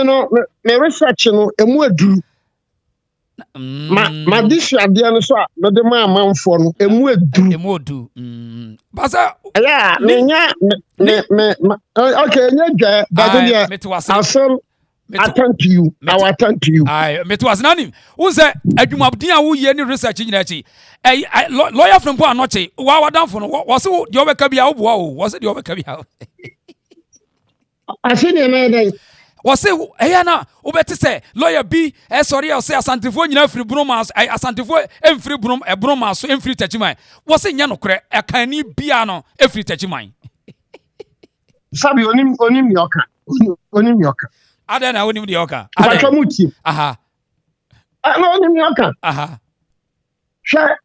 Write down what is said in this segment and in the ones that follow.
no me research no emu aduru ma this ade no so a me de ma amanfo no emu edu basa yeah me okay nya but I'll attend to you. I will attend to you. Aye, me to as nanim. Who say adwumabden a wo ye ni research nyina chi. Lawyer Frimpong Anokye. Wa wadanfo no. Was the obeka bia wo boa o. Was the obeka bia. I see the man. Was say na obeti say lawyer B sorry I say Ashanti nyina free bromas Ashanti emfree brom e broma so emfree tachiman. Was say nya no kre e kan ni bia no efree tachiman. Sabi onim yoka. Ada na onim de yoka. Akamuti. Aha. No onim yoka. Aha. Sure.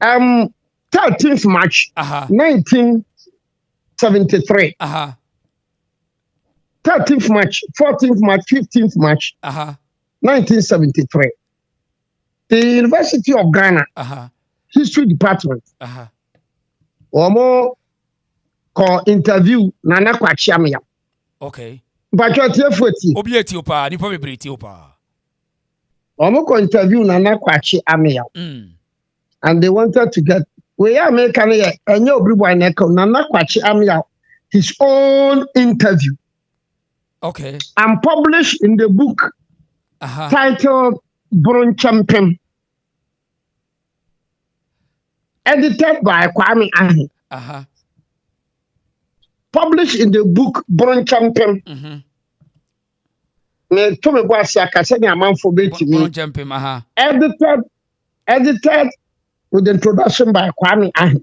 13th March 1973. Aha. 13th March, 14th March, 15th March 1973. The University of Ghana History Department Omo call interview Nana Kwachiamia. Okay. But you're Obi Ethiopia, ni po be Ethiopia. Omo call interview Nana Kwachiamia. And they wanted to get we are making a Obiri Nana Kwachiamia his own interview. Okay. And published in the book titled Bron Champion, edited by Kwame Ahi. Published in the book Bron Champion. Me to me boa sia ka se ni amanfo betimi. Bron Champion edited with the introduction by Kwame Ahi.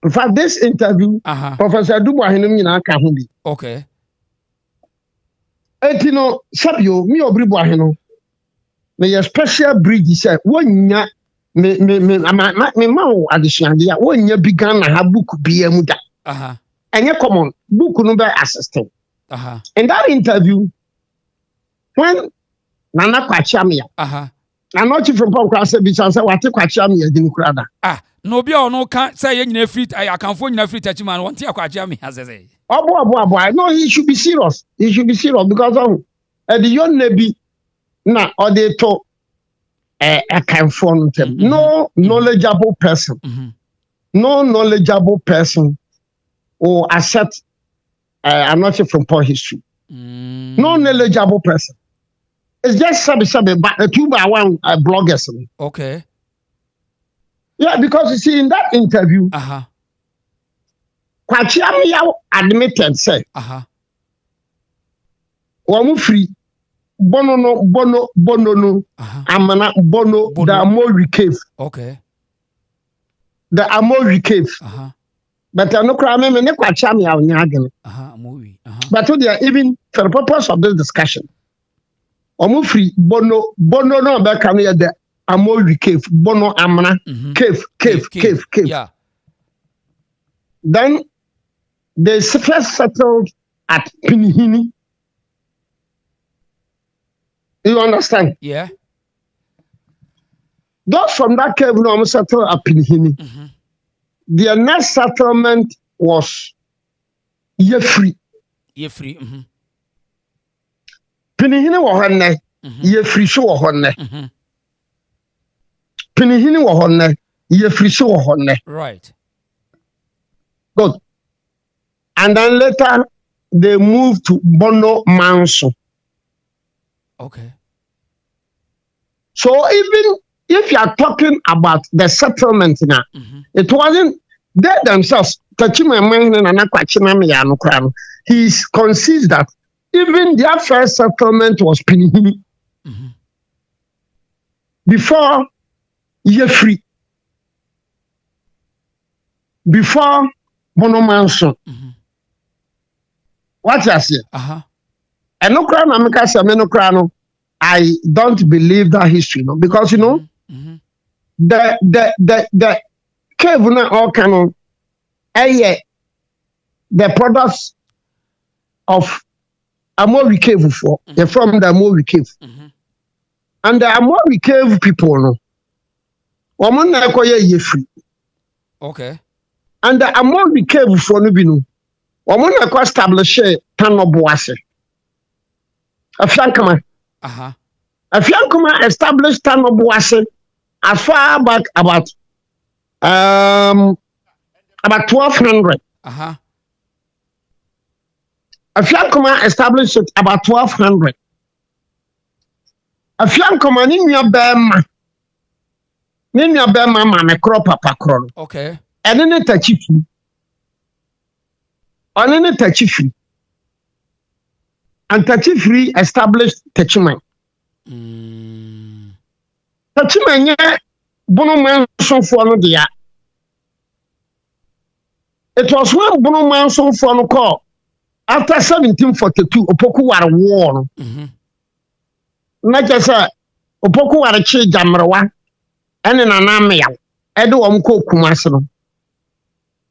In fact, this interview, Professor Boahen nyina ka ho bi. Okay. Etino sabio mi Obiri Boahen no. Me special bridge say wonya me ma wo adesuade a wonya bi Ghana ha book bi amu da. Enye common book no be assistant. In that interview, when Nana Kwachiamia, Anokye Frimpong say bi say what Kwachiamia din kurada. No be no can say you nyina free I can phone nyina free tachiman want to Kwachiamia as say. Boy. No, he should be serious. He should be serious because the young nebi na or they talk a can phone them. No knowledgeable person. No knowledgeable person or accept Anokye Frimpong history. No knowledgeable person. It's just sabi but 2x1 bloggers. Okay. Yeah, because you see in that interview, Kwachiamia admitted say, "Wamu free bono no amana bono the Amori cave." Okay. The Amori cave. But I no cry me ne Kwachiamia onyagene. Amori. But even for the purpose of this discussion, wamu free bono no be kan the Amori cave bono amana cave. Yeah. Then they first settled at Pinihini. You understand? Yeah. Those from that cave now settled at Pinihini. Their next settlement was Yefri. Pinihini was honne. Yefri so was honne. Pinihini was honne. Yefri so was honne. Right. Good. And then later they moved to Bono Manso. Okay. So even if you are talking about the settlement now, it wasn't they themselves. He concedes that even their first settlement was Pinihini. Before Yefri. Before Bono Manso. What you say? I don't believe that history, no, because you know the cave all canon, the products of Amori cave for they're from the Amori cave, and the Amori cave people, no, woman ye free. Okay. And the Amori cave for no binu. Woman establish Tano Boase. Afiankama. Afiankama established town of Boahen as far back about 1200. Afiankama established it about 1200. Afiankama ni nua bema ma me kro papa kro. Okay. Ene ne tachifu. One ne tachifu. And Tachifri established Tachiman. Tachiman ye Bono Manson for no dia. It was when Bono Manson for no call after 1742 Opoku war. Not just a Opoku war a chi jamrawa and an anamia. Edo Omko Kumasano.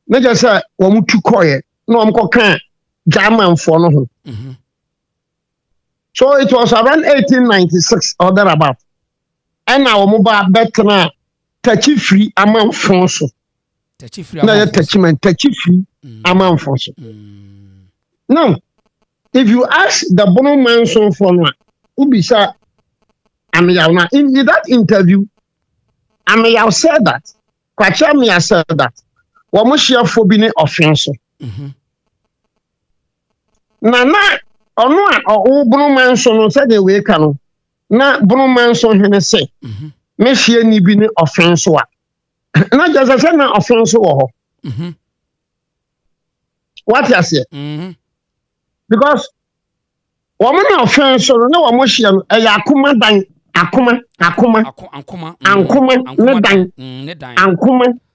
Not just a Omutu Koye, no Omko can German for no. So it was around 1896 or thereabout. And now mobile better Tachifri among Fonso. Tachifri among Fonso. Now, if you ask the Bono Manson for one, Ubisa Amiyauna, in that interview, Amiyaw said that, Kwachamia said that, Wamushia Fobine offense. Nana. Ono a Bono Manson said the way cano. Na Bono Manson hene say. Me share ni bi ni offense wa. Na just say na offense wo ho. What you say? Because woman offense no na wo share no e ya akoma dan akoma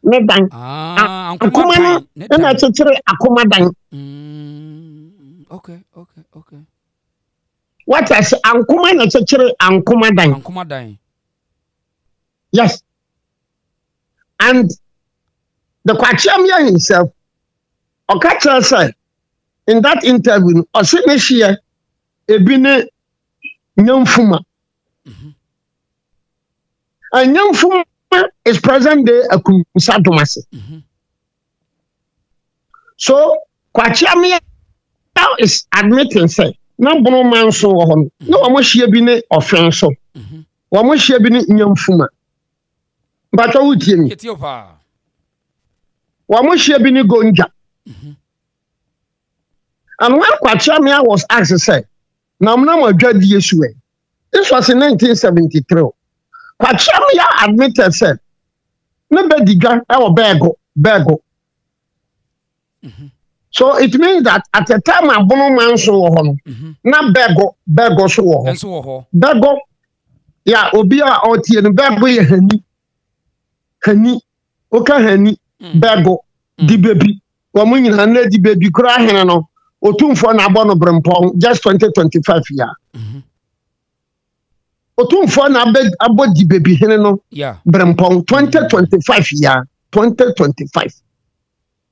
ne dan akoma no na chechere akoma dan. Okay. What I say, Ankuma na chechere Ankuma dan. Yes. And the Kwachamia himself, Okacha said in that interview, Osineshia ebine Nyamfuma. And Nyamfuma is present day a Kumsadomasi. So Kwachamia now is admitting say na Bono Manson wo ho no omohia bi ne offense so omohia bi ne Nyamfuma but wo tie mi omohia bi ne Gonja and when Kwachamia was asked say na mna madwadi yesu e this was in 1973 Kwachamia admitted said na bedigwa e wo bego. So it means that at the time a Bono Manson wo ho no na bego so wo ho bego ya obi a otie no bego ye hani oka hani bego di baby wo mo nyina na di baby kura hene no otumfo na abo no Frimpong just 2025 year otumfo na abo di baby hene no Frimpong 2025 year 2025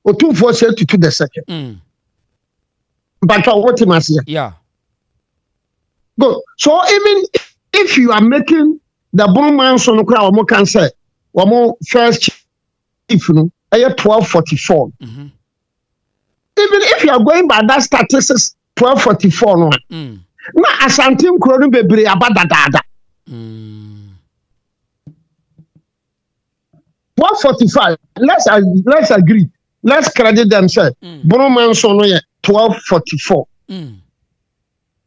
Otumfo said to the second. But what him as here? Yeah. Good. So even if you are making the Bono Manson crowd, one can say, one more first chief, 1244. Even if you are going by that statistics, 1244, no. Na Ashanti Nkrono bebre abadadada. 1245. Let's agree. Let's credit themselves. Bono Manson 1244.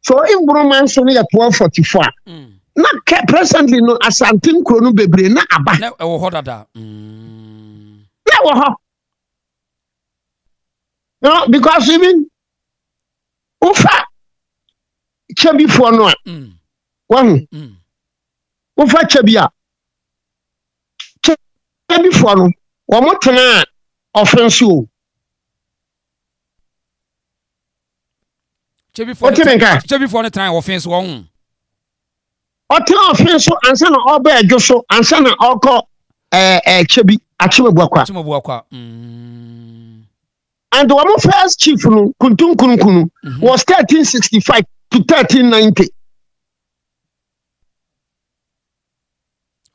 So if Bono Manson 1244, na presently no Ashanti Nkrono bebre na aba. Na ewo ho dada. Na wo ho. No, because even ufa chebi for no. One. Ufa chebia. Chebi for no. Wo mo tena offense o. Chebi for the time offense wo hu. Oten offense so ansa na oba edwo so ansa na okọ chebi achimebuakwa. And the one first chief no kuntun was 1365 to 1390.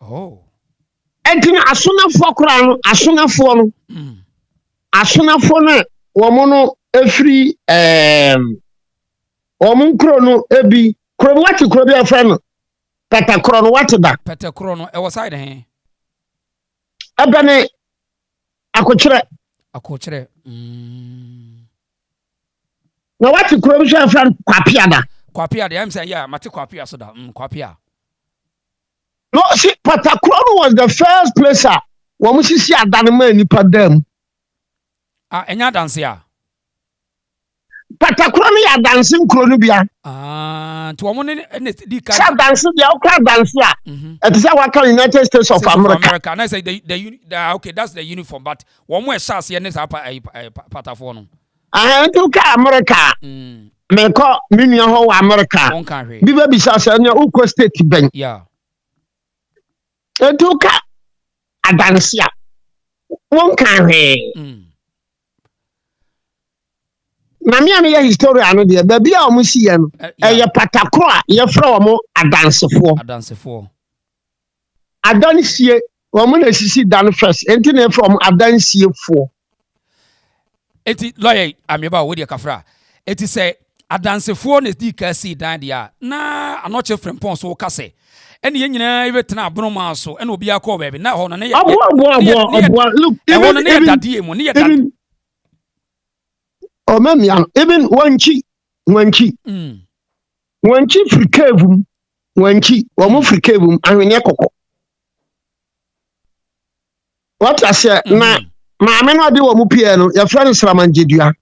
Oh. Entina asonafo kora no asonafo no womo no efri womo nkro no ebi Kuro what kuro bi afra Pete kuro no what da? Pete kuro no e was side he. Abane akokyere. Akokyere. Na what kuro bi afra Kwapia da? Kwapia de am say yeah, mate Kwapia so da. Kwapia. No, see, Patakron was the first place when we see a Danama nipa dem. Enya dance ya. Patakron ya dancing Cronubia. To woman di ka. Sa dancing ya okra dance ya. It is our United States of America. And I say okay, that's the uniform, but one more chance here next Patafon. I to ka America. Me ko minia ho America. Biba bisa se na ukọ state ben. Yeah. Etuka adansia won kan he na me am ye historia no de ba bia o mu si ye no ye patakro a ye fra o mu adansefo adansie o mu na sisi dan first enti na from adansiefo eti lawyer ameba wo de kafra eti say adansefo na di ka si dan dia na Anokye Frimpong so ka say ene ye nyina ibetena abronoma so ene obi akọ bebe na ho no ne ye look even ne dadie mu ne ye dad o mamia even wanchi frikavum wanchi wo mu frikavum ahwene kokko what I say na maame no de wo mu pie no ye fra Sramanjedua.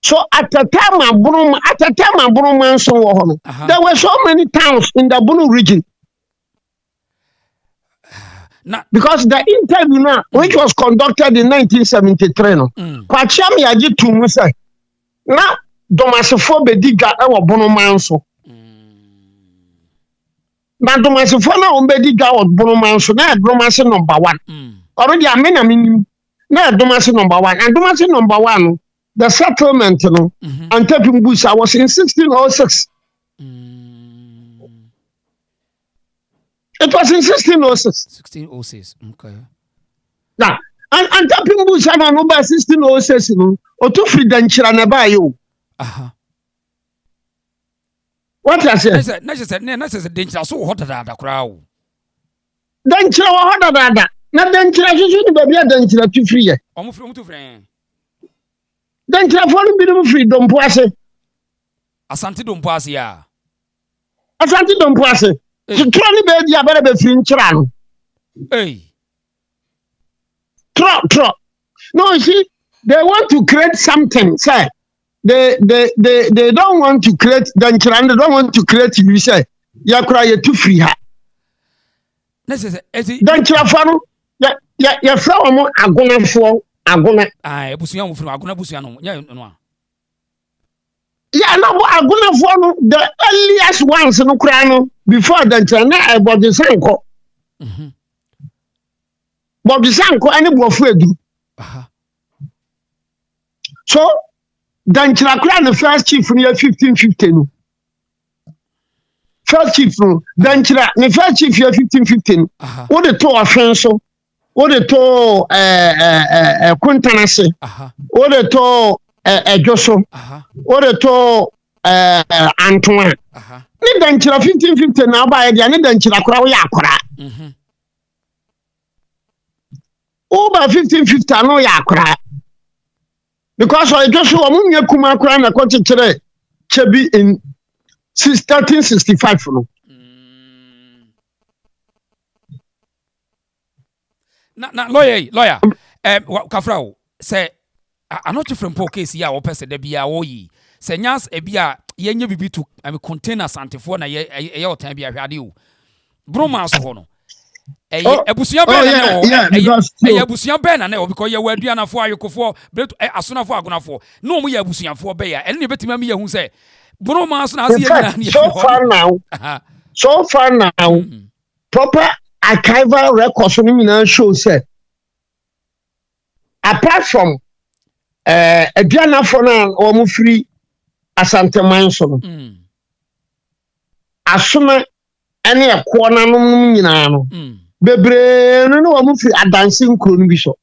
So at the time Abunum so there were so many towns in the Bunu region. Because the interview now, which was conducted in 1973, no, Kwacham yaji tumu say, na domasifo bediga ewo Bunum so. Na domasifo na ombediga ewo Bunum so na domasi number 1. Already amena minim na domasi number 1 and domasi number 1. The settlement, you know, and tapping bush, I was in 1606. It was in 1606. 1606, okay. Now, and tapping bush, I don't know about 1606, you know, or two free denture and buy you. What I said? Necessary danger so hotter than the crowd. Denture hotter than that. Not denture, you should be a denture to free. Almost from 2 friends. Then telephone be free don't pass it. Ashanti don't pass ya. Ashanti don't pass it. To try be ya better be free chran. Hey. Tro. No, you see, they want to create something, say. They don't want to create Danchran, they don't want to create you say. Ya cry to free her. Danchra ya flower mo agona for agona. Busuya mu agona busuya no. Yeah, no, agona for no the earliest ones no kra no before Danchra na about the sanko. But the sanko any bofu edu. So Danchra kra the first chief in 1550 no. First chief no Danchra the first chief year 1515. What the to offense so what the to Kuntanase. What the to Joso. What the to Antoine. Ni Danchra 1515 na ba ya ni Danchra kra wo yakora. Over 1550 no yakora. Because I just saw Munya Kuma kra na kwachire chebi in 1365 no. Na lawyer kafrao say Anokye Frimpong case ya wo pese da bia wo yi say nyas e bia yenye bibi to container santefo na ye otan bia hwade o broma so ho no ebusuya be na ebusuya be na no because ye waduanafo ayokofo asonafo agonafo no mu ye ebusuyafo be ya ene betima me ye hu say broma so na ase ye na so far now proper archival records show say apart from aduanafo na o mu free Asante manso no asoma ene ekwo na no nyina no bebre no o mu free adanse nkro no bi so.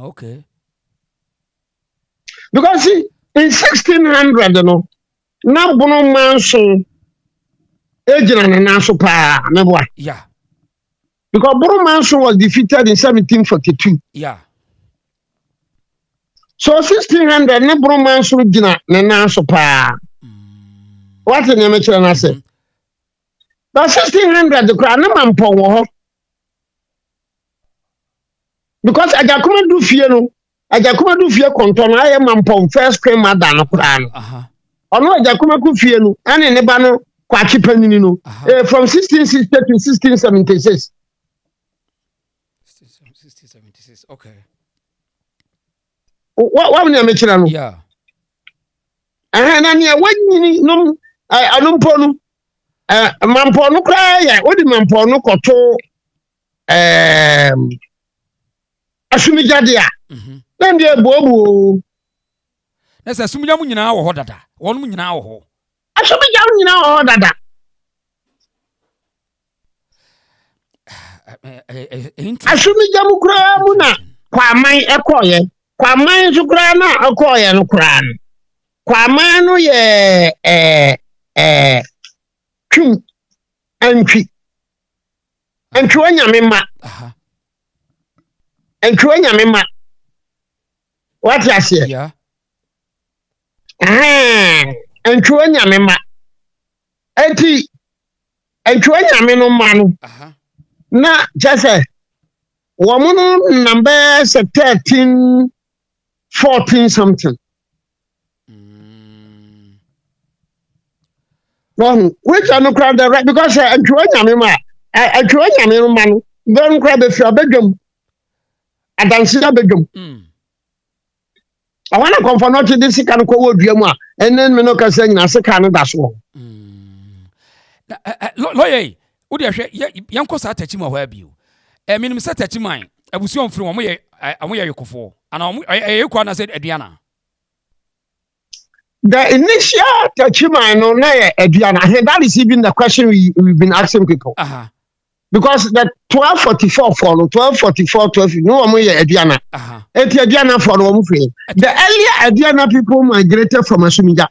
Okay. Because see, in 1600, no, na bono manso ejina na naso pa meboa. Yeah. Because bono manso was defeated in 1742. Yeah. So 1600 na bono manso jina na naso pa. What in the metre na say? But 1600 the kra na mampo wo ho. Because ajakuma du fie no, ajakuma du fie konto na aye mampo first cream mother no kra no. Ono ajakuma ku fie no, ane ne ba no kwachi panini no. From 1660 to 1676. 1676. Okay. What when you metre no? Yeah. Na ne wanyini no anumpo no mampo no kra ya, odi mampo no koto asumijade a na ndie bobu na se asumija mu nyina wo ho dada won mu nyina wo ho asumija mu nyina wo ho dada asumija mu kura mu na kwaman ekoye kwaman su kura na ekoye no kura no kwaman no ye twin antwi onyame ma entwi onyame ma what you say yeah entwi onyame ma enti entwi onyame no ma no na just woman number 13 14 something which are no crowd right because entwi onyame ma entwi onyame no ma no don crowd be fi abedwam adansi abedwam I want to confirm not to this kind of co-word, and then me no can say na se kan da so. Lawyer, wo de hwe yanko sa tachi ma hwa bio. Minim sa tachi man, abusu on firi wo ye yekofo. Ana yekwa na say aduana. The initial tachi man no na aduana. That is even the question we've been asking people. Because the 1244 follow 1244 12 no one ye aduana. Eti aduana for no free. The earlier aduana people migrated from Asumija.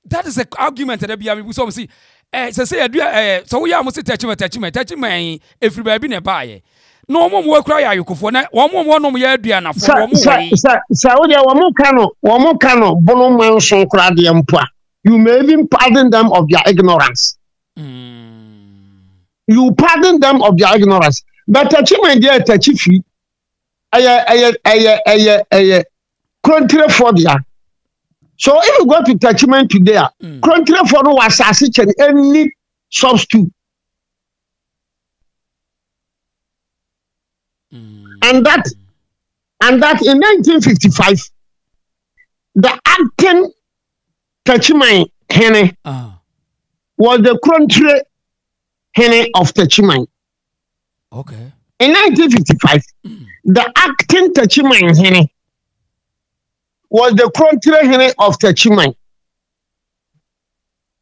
That is the argument that we so see. Say adua so we am say tachi man every baby na bae. No mo mo kura ya yekofo na wo mo no mo ye aduana for wo mo we. Sa wo dia wo mo kano bono man so kura de mpoa. You may even pardon them of their ignorance. You pardon them of their ignorance. But tachi man dia tachi fi country for dia. So if you go to Tachiment today, country for no was any substitute. And that in 1955, the acting Tachiment Hene was the country Hene of Tachiment. Okay. In 1955, the acting Tachiment Hene was the country Hene of Tachiment.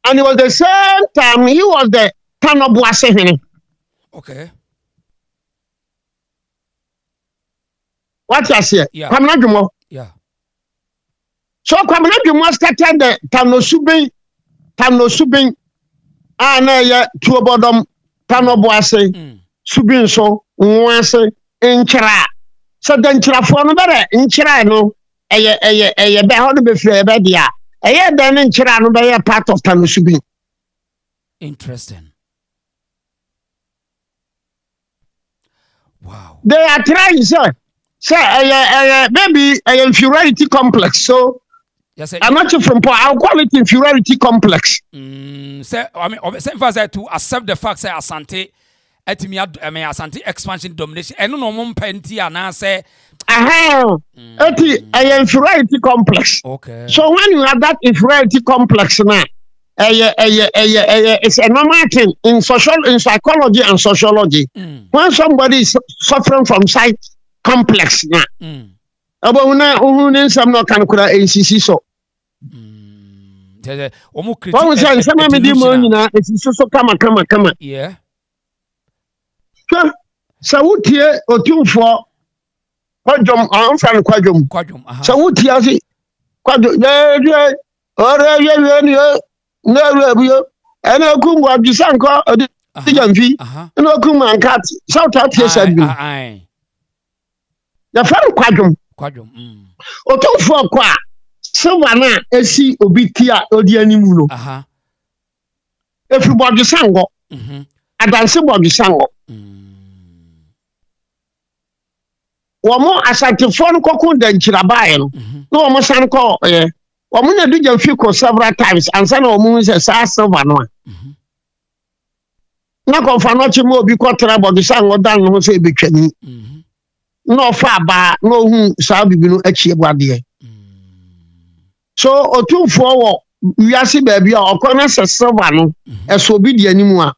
And it was the same time he was the Tanobuase Hene. Okay. What you say? Yeah. Yeah. So Kwamina Jumo started the Tanosubin, Anaya, Tuobodom, Tanobuase, Subin so, Nwase, Inchara. So then Chirafon better, Inchara no. Be how to be fair, bedia. Then in Chirano be a part of Tanusubi. Interesting. Wow. They are trying, sir. Sir, maybe an inferiority complex. So, yes, I'm not from I'll call it inferiority complex. Sir, I mean, to accept the fact that Asante, Asante expansion domination, and no more penti, and I say, inferiority complex. Okay. So when you have that inferiority complex now, it's a normal thing in psychology and sociology. When somebody is suffering from psych complex now, about some not can ACC so. What was I some it's so come. Yeah. So what here or two for Quadrum, I'm from Quadrum. So what here? Quadro, yeah, or no, and I come what you sank the Jamfi, and I come and cat, South Africa said me. The fan quadrum. Oto for qua, Savannah, esi obitia, odianimuno. Everybody sango, adanse body sango. Wamo Ashanti phone kokun den chirabaye no. No wamo san ko wamo na do Jamfi ko several times and say na wamo say sa silver no. Na ko fa no chimo obi ko tra body sango dan no say betwani. No fa ba no hu sa bibi no achi eguade. So otumfo wo wiase ba bia okona se silver no eso obi di animu a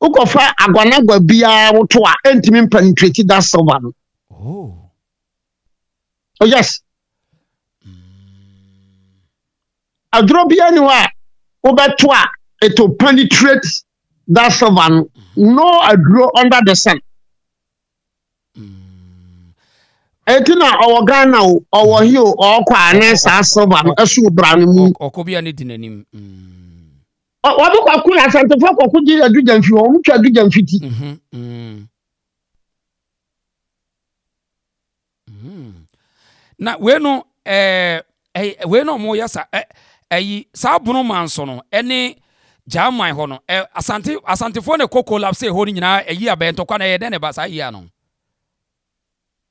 ukofa agwanagwa bia woto a entimi penetrate that silver no. Oh yes. Adro bia ni wa obeto a it will penetrate that silver no adro under the sun. Etina our Ghana our hill or kwa sa silver esu bra ni mu okobia ne dinanim obi kwa ku Asante fo kwa ku di adu Jamfi o mu twa adu Jamfi ti na we no we no mo yasa sa bunu manso no ene jamai ho no Asante fo ne collapse ho ni nyina eyi abento kwa na ye den ne ba sa yi ano.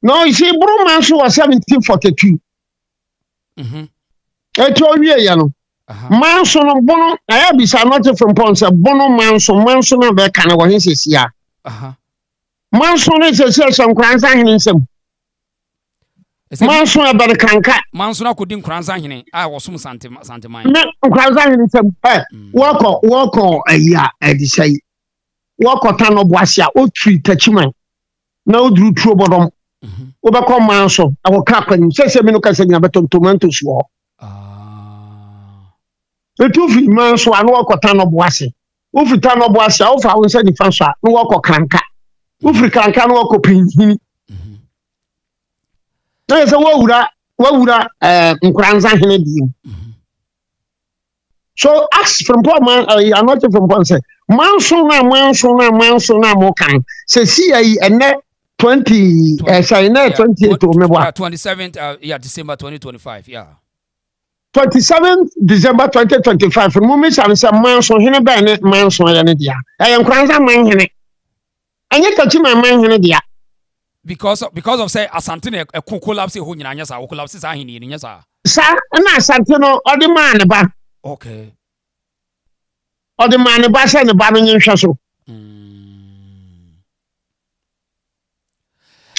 No, you see, Bro Manso was 1742. Eto wie ya no. Manso no bono, aya bisa not from Pons, bono manso na be kan wo hin sesia. Manso ne sesia some kransa hin nsem. Manso e be kanka. Manso na kodi kransa hin a wo som santeman. Ne kransa hin nsem. Woko aya edisai. Woko tanoboasia o three tachiman. Na odru tro bodom. Obako manso awoka kwani sese me no kase nya beton tomatoes wo etufi manso anu okota no boase ufita no boase awofa wonse ni fanso no woko kranka ufri kranka no woko pinhini na yese wawura nkranza hene di so ask from poor man Anokye from poor say manso na mo kan se si ayi ene 28 27th December 2025 27th December 2025 mummy san say manso hene ba ne manso ya ne dia nkranza man hene anya tachi man hene dia because of say Asante na collapse ho nyina anya sa wo collapse sa hene ni nya sa na Asante no odi man ba okay odi man ba se ne ba no nyehwe so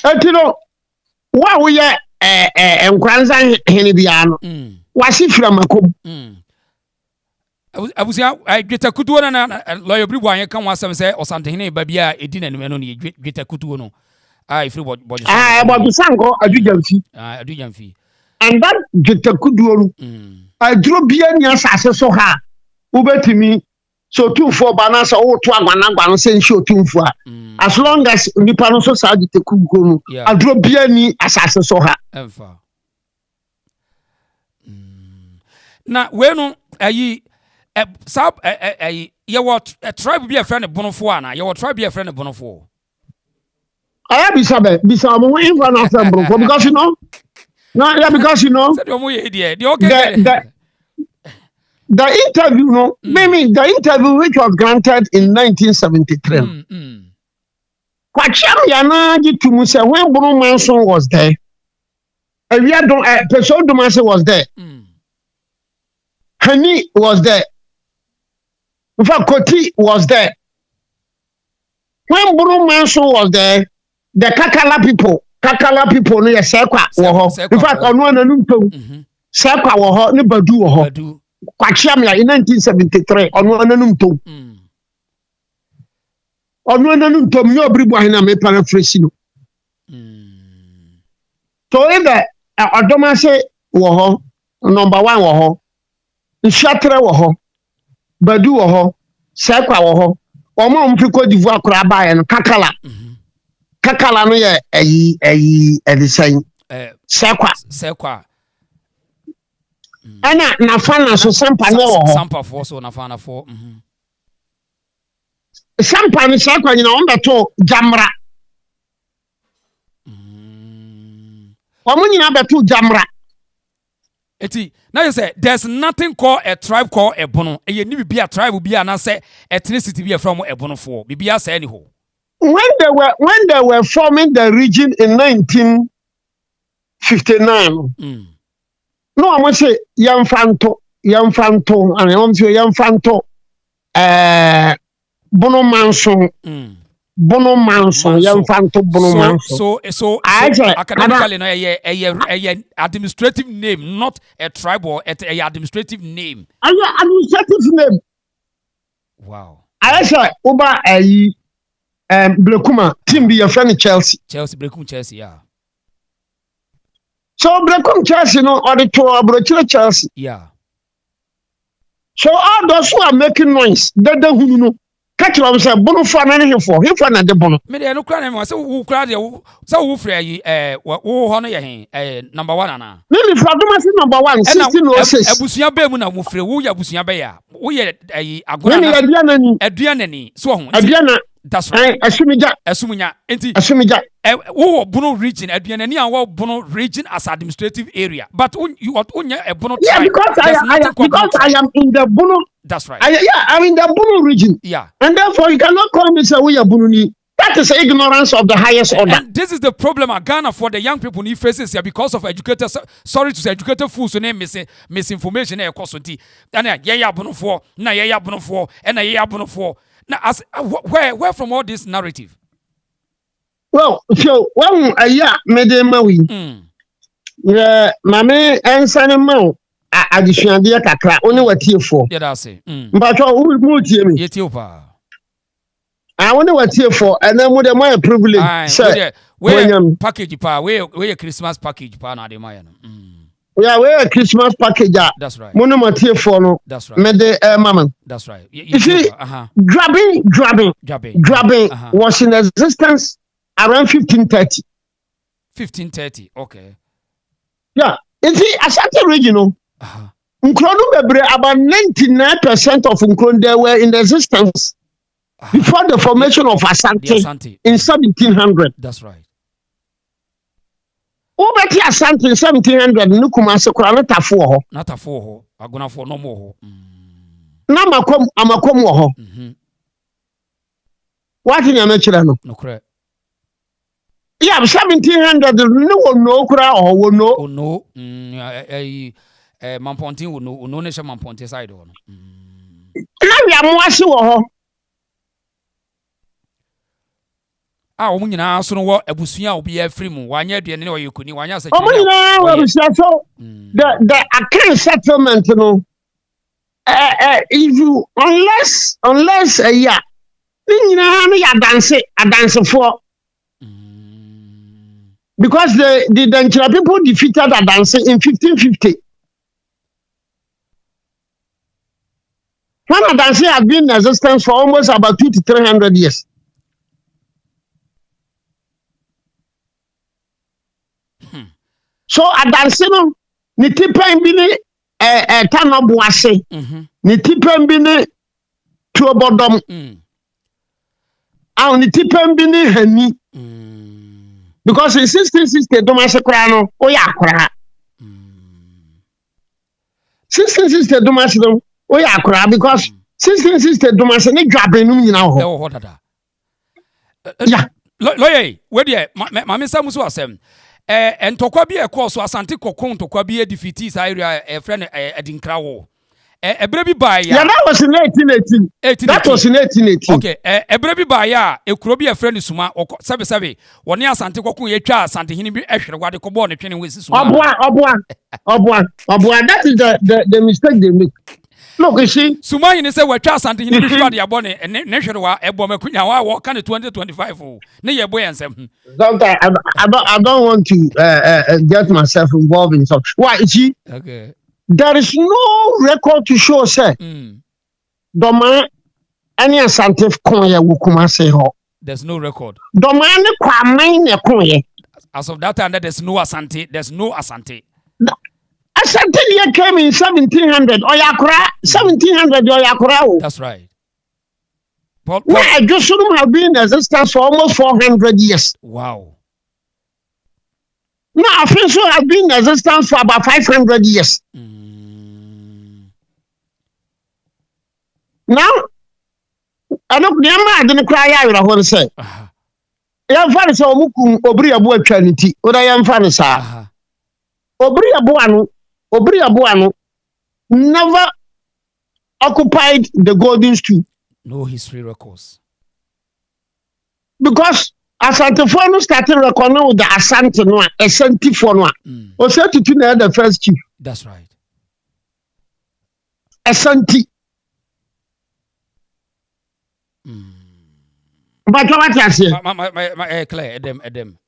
etino wa wo ye nkranza hene bia no wasi fira makom abusia gweta kutuo na lawyer Obiri Boahen kan wasem say Asante hene ba bia edi na no ne gweta kutuo no F00lish body sango adu Jamfi and that gweta kutuo no adro bia ni asase so ha ubetimi so tumfo banasa wo to agwanagwa no se nshi otumfo a as long as nipa no so sa di tekugo no adro bia ni asase so ha emfa na we no ayi ye what tribe be a friend bonofo ana ye what tribe be a friend bonofo aya bisa mo wen fa na friend bonofo because you know said you mo ye dey okay the interview, no, maybe the interview which was granted in 1973. Kwacham yana jitumu say when Bro Manso was there, Pesho Dumase was there, Hani was there, in fact Koti was there. When Bro Manso was there, the Kakala people no ye sekwa wo ho. In fact onu ananum to sekwa wo ho ne badu wo ho. Kwacham ya in 1973 onu ananum to mi Obiri Boahen na me paraphrase no so if the Odomase wo ho number 1 wo ho Nshatre wo ho badu wo ho sekwa wo ho omo mfi Cote d'Ivoire kura ba no kakala no ye edisen sekwa Ana na fana so sampa ne wo ho. Sampa for so na fana for. Sampa ni sa kwa nyina on beto jamra. Omo nyina beto jamra. Eti now you say there's nothing called a tribe called Ebono. E ni bi a tribe bi na say ethnicity bi from Ebono for. Bibia say any ho. When they were forming the region in 1959. No, I must say Yamfanto, and I want to Yamfanto Bono Manson. Bono Manson, Yamfanto Bono Manson. So academically, no, a administrative name, not a tribe or a administrative name. Administrative name. Wow. I say Oba Blekuma team be your friend Chelsea. Blekuma Chelsea, yeah. So Blekuma Chelsea, no, or the two Chelsea. Yeah. So all those who are making noise, they who know. Catch what I'm saying, Bono for anything for him for another Bono. Me dey no cry na say who cry dey say who free yi wo ho no ye number 1 ana. Me Faduma say number 1 1606. Abusuya be mu na wo free wo ya abusuya be ya. Wo ye agona na aduanani so ho. Aduana. That's right. Asumunya. Enti. Asumija. Wo Bono region aduanani an wo Bono region as administrative area. But you onya a Bono tribe. Yeah, because I am in the Bono. That's right. I'm in the Bono region. Yeah. And therefore you cannot call me say we are Bununi. That is ignorance of the highest order. And this is the problem at Ghana for the young people need faces here because of educated, sorry to say educated fools who name misinformation and consulting. And yeah, Bono for, na yeah, Bono for, and yeah, Bono for. Now, as where from all this narrative? Well, so when a year made a mawi, Mammy and San Mo, additional dear Kakra, only what here for. Yeah, that's it. But who will move to me? Ethiopia. I wonder what here for, and then with a my privilege. Sir, where package pa, where Christmas package pa na de mayan. Yeah, we're a Christmas package. That's right. Monument here for no. That's right. Mede mama. That's right. You see, grabbing was in existence around 1530. 1530. Okay. Yeah. You see, Ashanti regional. Nkrono bebre about 99% of Nkron there were in existence before the formation of Ashanti in 1700. That's right. Obeti Ashanti in 1700 nukuma se kura natafo ho. Natafo ho. Agonafo no mo ho. Na amakom wo ho. What in your nature no? No correct. Yeah, 1700 no kura ho wo no. Oh no. Mampontin wo no ne she Mampontin side ho no. Na wi amwase wo ho. Omu nyina so no wo abusua obi afri mu wanya aduane ne oyekuni wanya sa chiri. Omu nyina wo abusua so the account settlement no if you unless yeah ni nyina no ya dance for because the Danchira people defeated Adanse in 1550. When Adanse had been in existence for almost about 200 to 300 years. So Adanse no ni tipen bi ni tanoboase ni tipen bi ni tuobodom ni tipen bi ni hani because in 1660 domase kra no oya akra 1660 domase no oya akra because 1660 domase ni dwabe no nyina ho e ho dada yeah lawyer we dey ma me samu so asem entokwa bi e course so Asante kokon ntokwa bi e defeat sa area friend Edinkra wo ebre bi ba ya that was in 1818 that was in 1818 okay ebre bi ba ya ekuro bi e friend Suma sebe woni Asante kokon ye twa Asante hini bi ehwere wade ko bo ne twene wesi Suma oboa that is the mistake they make. Look, you see, Suma hini say we twa Asante hini bi hwade abo ne hwere wa ebo makunya wa kan 2025 ne ye boy ensem. I don't want to get myself involved in such. Why, see? Okay. There is no record to show, sir. Doma any Asante konye wukuma say ho. There's no record. Doma any kwamai konye. As of that time, there's no Asante. There's no Asante. Asante Obiri came in 1700 Oyakura 1700 Oyakura. That's right. Now Jerusalem have been in existence for almost 400 years. Wow. Now Afinso have been in existence for about 500 years. Now Anokye didn't cry out. I want to say. Young Fanny saw Mukum Obiri Abu Trinity. What I am Fanny sa. Obiri Abuano never occupied the golden stool. No history records. Because Ashanti started recording with the Ashanti for no. O said to the first chief. That's right. Ashanti. But what I say? My Claire, Edem.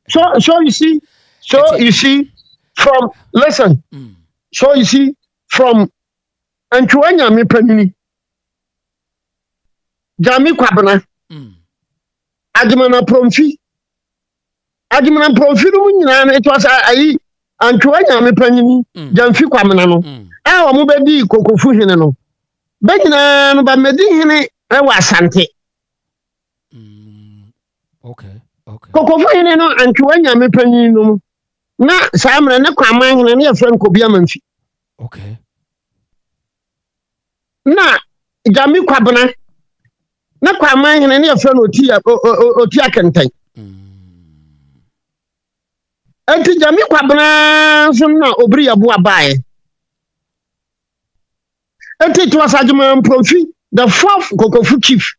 So you see, from listen. So you see, from Anchuanya me penini. Jami kwabana. Adimana promfi. It was Anchuanya me penini. Jamfi kwamana no. Wa bedi kokofu hene no. Begina no ba medi hene wa Asante. Okay. Kokofu hene no Anchuanya me penini no. Na samre ne kwaman hene ne yefren kobia manfi. Okay. Na Jami kwabana. Na kwaman hene ne yefren otia kentan. Enti Jami kwabana so na Obiri abu abae. Enti it was Ajuma Profi, the fourth Kokofu chief.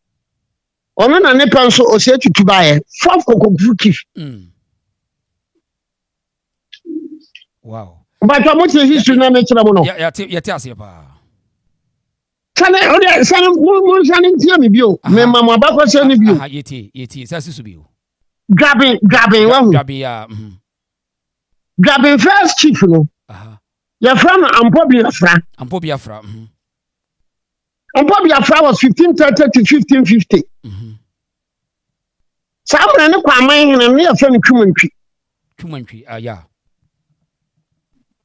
Ono na ne penso ose tutubae. Fourth Kokofu chief. Wow. But what is history na me kira mo no? Yeah, ase pa. Sana mo ntia me bio. Me mama abakwa se ne bio. Yeti, sa sisu bio. Grabbing wahu. Grabbing ya. Grabbing first chief no. Your friend Ampo Biafra. Ampo Biafra was 1530 to 1550. Samra ne kwaman hene ne your friend Twumantwi, yeah.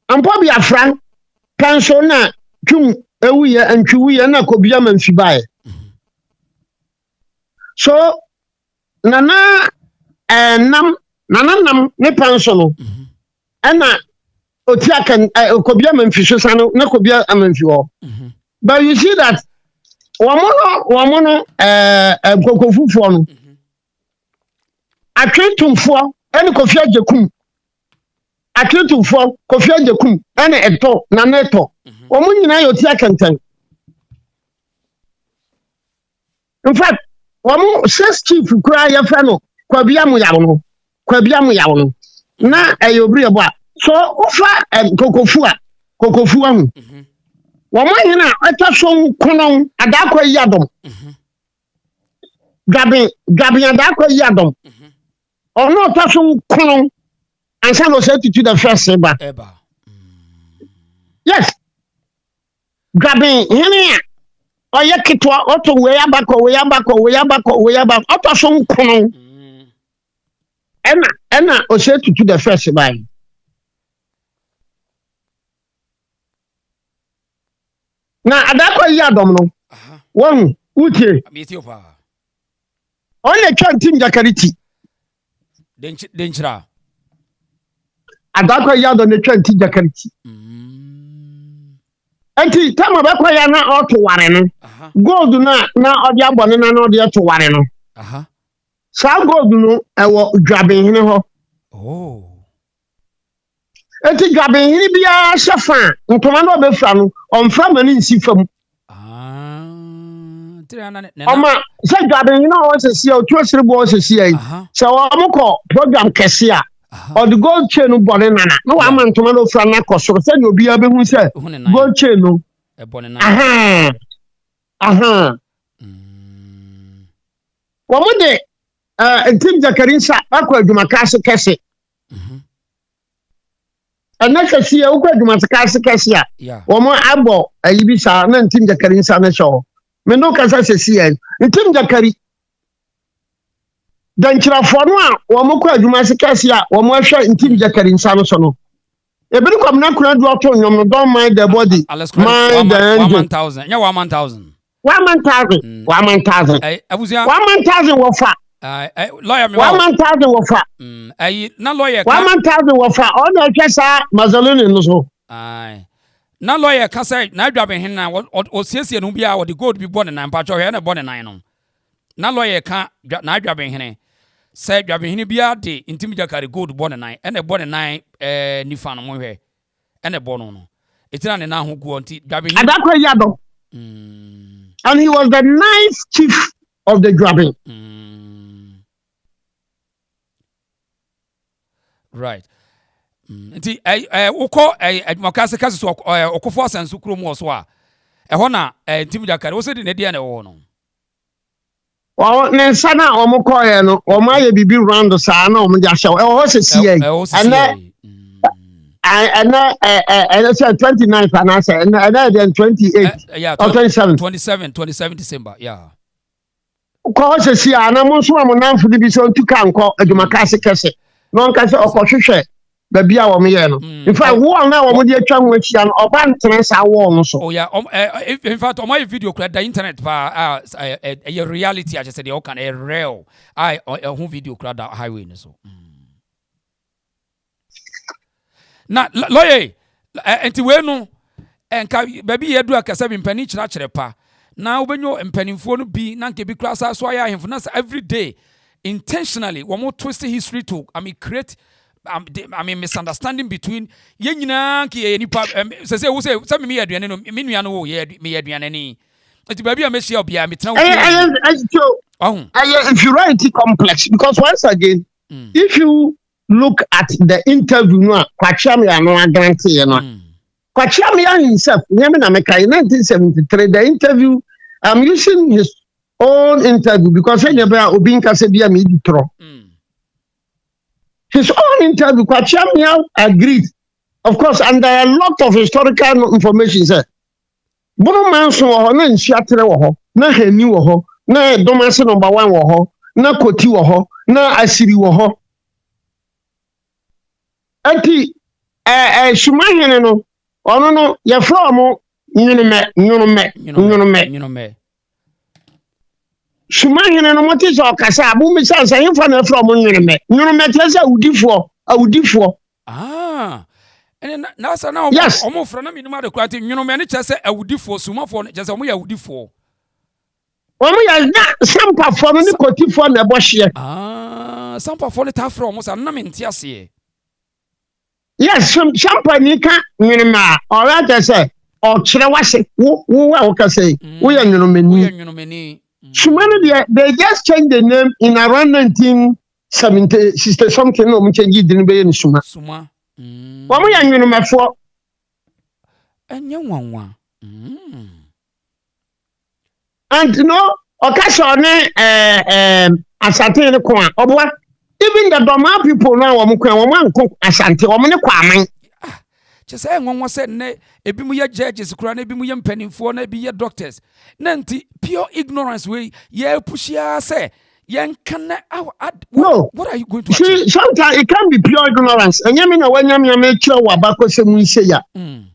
Ampo Biafra kanso na twum ewuye antwiwuye na kobia manfibae. So nana nam ne panso no. Ana otia kan kobia manfiso sano na kobia amanfi ho. But you see that wamono kokofufo no. Atwetumfo ene kofia jekum. Atwetumfo kofia jekum ene eto na neto. Omo nyina yo tia kantan. In fact, omo six chief kura ya fa no kwabia mu yawo no. Na Obiri abo a. So ofa kokofu ahu. Womo hina ataso konon adakwa yi adom. Gabi adakwa yi adom. Ono ataso konon ansa no say to the first eba. Yes. Gabi hina oye kitwa oto we abako. Ataso konon. Ena o say to the first eba. Na adakwa yi adom no. Won utie. Onye chantim jakariti. Denchira. Adakwa yi adom ne chantim jakariti. Enti tama bakwa ya na oto ware no. Gold na odi abone na odi to ware no. Sa gold no ewo dwaben hene ho. Oh. Enti dwaben hene bia hyefa ntoma na obefra no onfra mani nsi fam. Oma se dwaben hene o sesi o tuosire bo sesi ai. Se o amko program kese a or the gold chain no bone nana. No wa ma ntoma no fra na kosoro se ni obi abehu se gold chain no e bone nana. Womo de Tim Jakarinsa akwa adwuma kase. Ana kasi ya ukwa adwuma kase a. Womo abo ayibisa na Tim Jakarinsa na show. Me no kasa sesi ya. Tim Jakari danchira fo no a womo kwa adwuma kase a womo ahwa Tim Jakarinsa no so no. Ebiri come na kura do auto nyom no don't mind the body. Mind the engine. 1,000. Yeah, 1,000. 1,000. 1,000. Abusia. 1,000 wo fa. Lawyer me. 1,000 wo fa. Na lawyer. 1,000 wo fa. All the chesa Mazalini no so. Aye. Na lawyer ka say na adwabe hen na o siesie no bia o the gold bi born na mpa cho he na born na no. Na lawyer ka na adwabe hen say adwabe hen bia de intimi jakare gold born na e na born na nifa no mo hwe e na born no. Etina ne na ho go nti adwabe hen Adakwa yado. And he was the ninth chief of the Dwabin. Right. Nti ukọ makase kase so okofo asansu krom wo so a ho na ntim jakare wo se di ne de na wo no. Well, ne sana omo koye no omo aye bibi round sa na omo ja shaw e ho se sie and say 29th and I say and then 28 or 27 December, yeah. Ko se sie ana mo so am na mfudi bi so ntuka nko adwumakase kese no nka se okohwehwe ba bia wo me ye no in fact wo na wo de atwa ho achia no oba ntene sa wo no so. Oh yeah, in fact on my video create the internet pa a reality I just said you can a real who video create that highway no so. Na lawyer enti we no enka baby yedu akasa bi mpani kira kire pa na obenyo mpanimfo no bi na nke bi klasa so aya ahemfo na every day intentionally we mo twist history to create misunderstanding between ye nyina nke nipa say wo say me aduane no me nua no wo ye me aduane ni enti baby a me share obia me tena wo if you write it complex because once again if you look at the interview no Kwachiamia no guarantee you know Kwachiamia himself nyame na meka in 1973 the interview I'm using his own interview because he never obinka se bia me ditro his own interview Kwachiamia agreed of course and there are a lot of historical information sir bono manso ho na nsuatere wo ho na hani wo ho na domase number 1 wo ho na koti wo ho na asiri wo ho anti Shumahene no ono no ye from nyunume Shumahene no moti so kasa abu mi sansa yimfa na from nyunume tese awudifo and na sa na omo fra na minima de kwate nyunume ne chese awudifo sumafo ne chese omo ya awudifo omo ya na sampa fo no ne kotifo na bohye sampa fo ne ta fra omo sa na menti ase. Yes, champagne can minima. All right, I say, or Chilawase, who can say, we are many. They just changed the name in around 1970, something, no, which didn't be in Suma. What we are number 4 and young one. And no, occasion, Ashanti in the corner, or what? Even the Doma people now, one cook Ashanti, woman, Kwame. Just say, one was said, ne, a bimuya judges, crown, a bimuya penny for, ne, be your doctors. Nanti, pure ignorance way, ye pushia say, young can no. What are you going to see? Sometimes it can be pure ignorance. And Yamina, when Yamina make sure Wabako Semuya,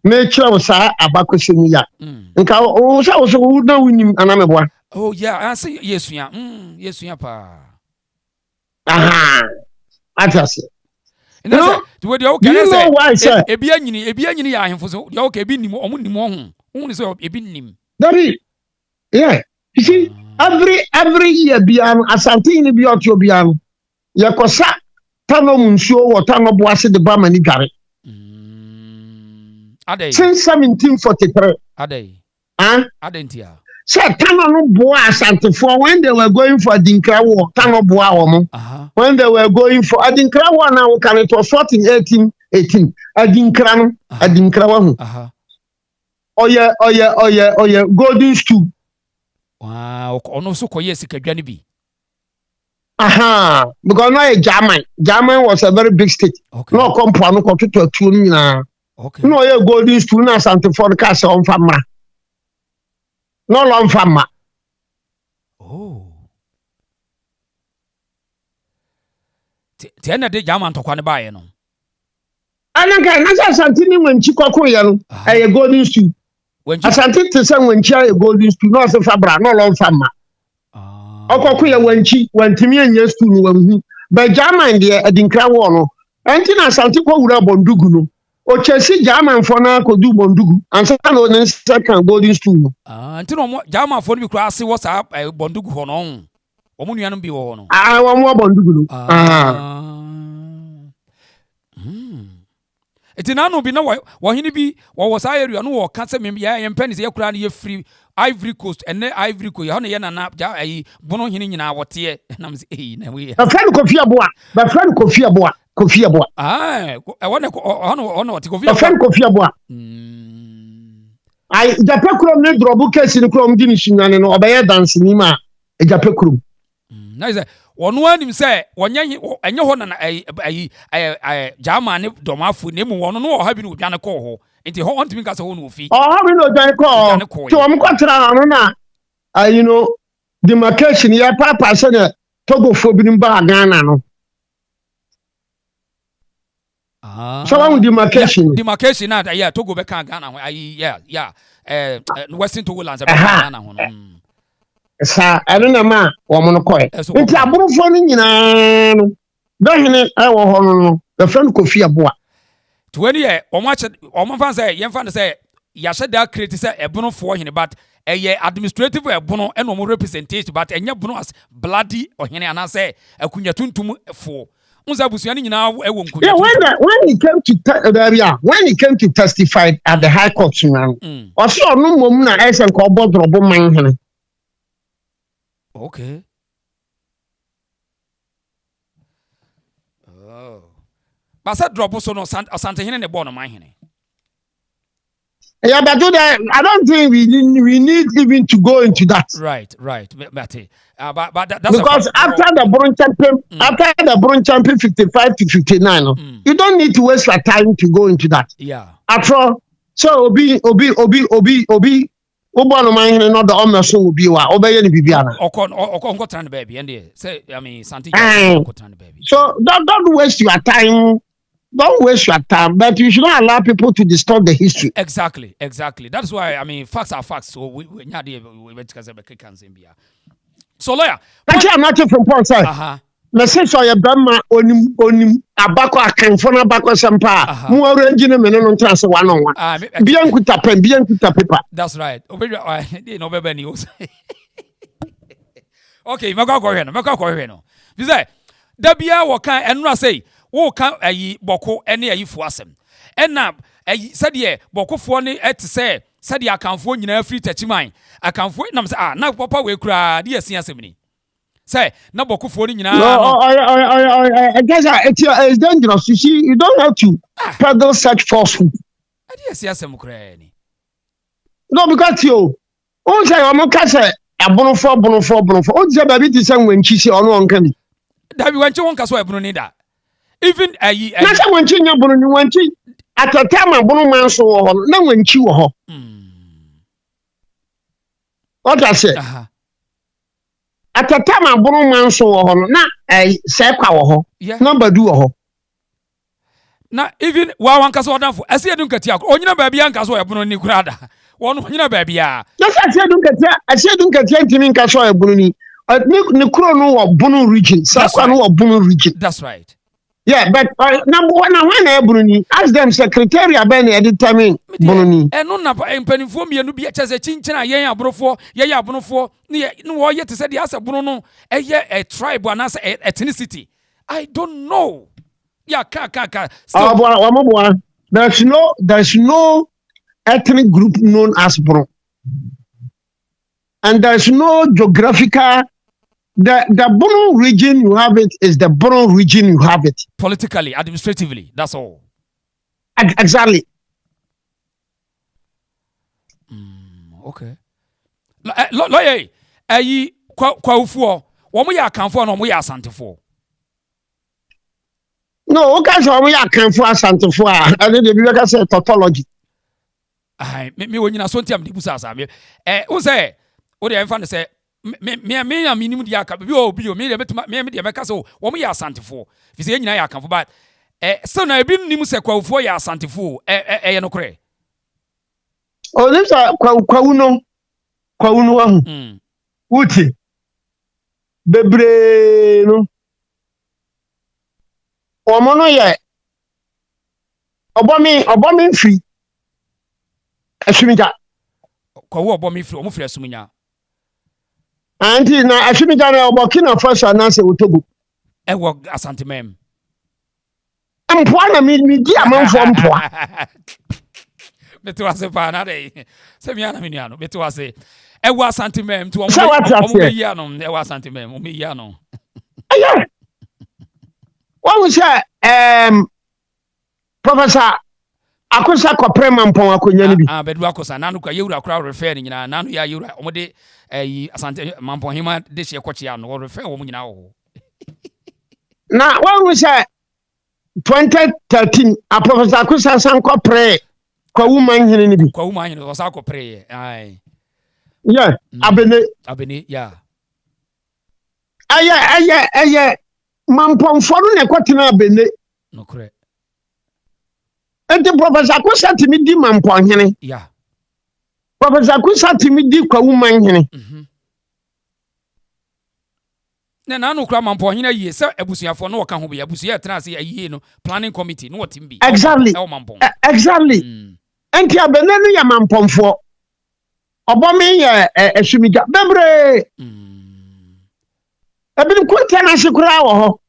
make sure Sa Abako Semuya. And also would know him another one. Oh, yeah, I say, yes, yeah, yes, yeah, pa. I just say. No, you know why, sir? Ebia nyini ya ahemfo so ya okay bi nim omo nim ho hu ni so ebi nim. Daddy, yeah. You see, every year bian Ashanti ni bi otio bian yakosa tano munsuo wo tano boase de ba mani dware. Since 1743. Adey. Adentia. So Tano no boa Ashanti for when they were going for Adinkra war, Tano boa woman. When they were going for Adinkra war now, can it was 1818. Adinkra one. Oh yeah, golden stool. Wow, ono so koye sikadwane bi. Because now German was a very big state. Okay. No compound no to na. Okay. No yeah golden stool na Ashanti for the castle on famra. No long farmer. Oh. Tiena de German to kwane bae no. Anaka na Ashanti ni wanchi kwako ya no. A golden stew. Ashanti te say wanchi a golden stew no se fabra no lo fama. Okoko ya wantimi anya stew no wanhu. Ba German de adinkra wo no. Enti na Ashanti kwa wura bondugu no. O chesi German for na kodu bondugu. Ansa no ne second golden stew no. Enti no German for bi kura ase wo sa bondugu ho no. Omo nuanom bi wo no. Wo mo bondugu no. Eti na no bi na wo hene bi wo sa area no wo ka se mem ya yempani se yakura na ye free Ivory Coast ene Ivory Coast ya no ye na ja ayi bono hene nyina wote na me se na we ba friend Kofi Aboa Kofi Aboa ono wote Kofi Aboa friend Kofi Aboa ai jape krom ne drobu case ni krom di ni shinyane no obaye dance ni ma jape krom na is ono anim se wonye enye ho na ayi jama ne domafo ne mu wono no wo ha bi no dwane ko ho nti ho ontimi ka se ho no ofi ha bi no dwane ko to am kwatra no na you know demarcation ya papa se ne Togo fo bi mba Ghana no so one demarcation na yeah Togo be kan Ghana ho ayi yeah Western Togo lands be Ghana ho sa eno na ma wo mo no koy nti aborofo no nyina no dahene wo ho no the friend Kofi Aboa to when ye o mo fan say ye fan say ya sheda create say ebonofo hene but administrative ebono and no representation but enye bono as bloody ohene ana say akunya tuntum fo unza busuani nyina ewo nkunya when he came to testify at the high court now osi onu mom na esen ko bodrobo man hene. Okay. Oh. But that drop also no Asante hene ne born man hene. Yeah, but I don't think we need even to go into that. Right. But that's because after the Bron champion 55 to 59, you don't need to waste your time to go into that. Yeah. After all, so Obi. Obo man no the omeso obi wa obeye ni bibia na okon tran baby and say I mean Santi tran baby. So don't waste your time. Don't waste your time, but you should not allow people to distort the history. Exactly. That's why I mean facts are facts. So we so lawyer. I'm not from Paul side. Message for your grandma onim abako akanfo na abako sempa mu arrange ne meno no trans one on one bian kuta pen bian kuta paper. That's right. Obiri no bebe ni okay maka ko hwe no bi say da bia wo kan enura say wo kan ayi boko ene ayi fu asem ena ayi sade bokofo ne ete say sade akanfo nyina free tachiman akanfo nam say na papa we kura de asia asem ni say na bokofo ni nyina I guess it's dangerous. You see, you don't have to peddle such falsehood. I dey asia asem kura ni no because you o say o mo ka say abonofo o say baby ti say wanchi say ono onka ni da bi wanchi won ka so ebono ni da even ayi na say wanchi nya bono ni wanchi atata ma bono man so wo ho na wanchi wo ho what I say atata ma bono man so wo ho na say kwa wo ho number 2 wo ho na even wa wan ka so danfo ase edun katia onyina ba bia nka so ebono ni kurada won onyina ba bia just ase edun katia ntimi nka so ebono ni ni kuro no wo bono region sakwa no wo bono region. That's right. Yeah, but number one, when Ebony ask them secretary abeni determine Bononi. And no na mpanimfo mienu bi chese chinchina yen abonofo no wo yet say the asa bono a tribe and as ethnicity. I don't know. Yeah, there's no ethnic group known as Bro. And there's no geographical. The Bono region you have it is the Bono region you have it. Politically, administratively, that's all. Exactly. Okay. Lawyer, kwa ufuo, wamu ya akanfo na wamu ya asantefo. No, okay, so wamu ya akanfo asantefo I did the say tautology. Me when you sonti am dibusa asa me. Who say? O de enfan say me minimum dia ka bi obi o me de meka so wo mo ya asantefo fi se nyina ya akanfo but So na ebi nim se kwawfo ya asantifo eye no kore. O nim sa kwawu no ahu. Uti. Bebre no. Omo no ye obomi free. Asumija. Kwawu obomi free, omo free asumunya. Anti na asumija na obokina first announce Otobu. Ewo Asante mem. Mpoa na mi di amanfo mpoa. Beto ase pa na dey. Se mi ana mi anu, beto ase. Ewo Asante mem to omo be ya no, ewo Asante mem, omo ya no. Aya. What we say Professor Akosa Koprema mpon akonya ni bi. Bedu Akosa nanu kwa yewura kra refer ni nyina nanu ya yewura omo de Asante mampon hima de hye kwachi ya no refer omo nyina wo. Na what we say 2013 a Professor Akosa sanko pre kwa woman hene ni bi. Kwa woman hene o sa ko pre ai. Yeah, abene yeah. Aya mampon foru ne kwatena abene. No kre. Enti Professor Akosa timi di mampon hene. Yeah. Professor Akosa timi di kwa woman hene. Na nanu kra mampon hene yie se abusuafo no waka ho be abusuya tena se ayie no planning committee no wotim bi. Exactly. Exactly. Enti abene no ya mamponfo. Obomi ye asumija bebre. Ebi kuntana se kura wo ho.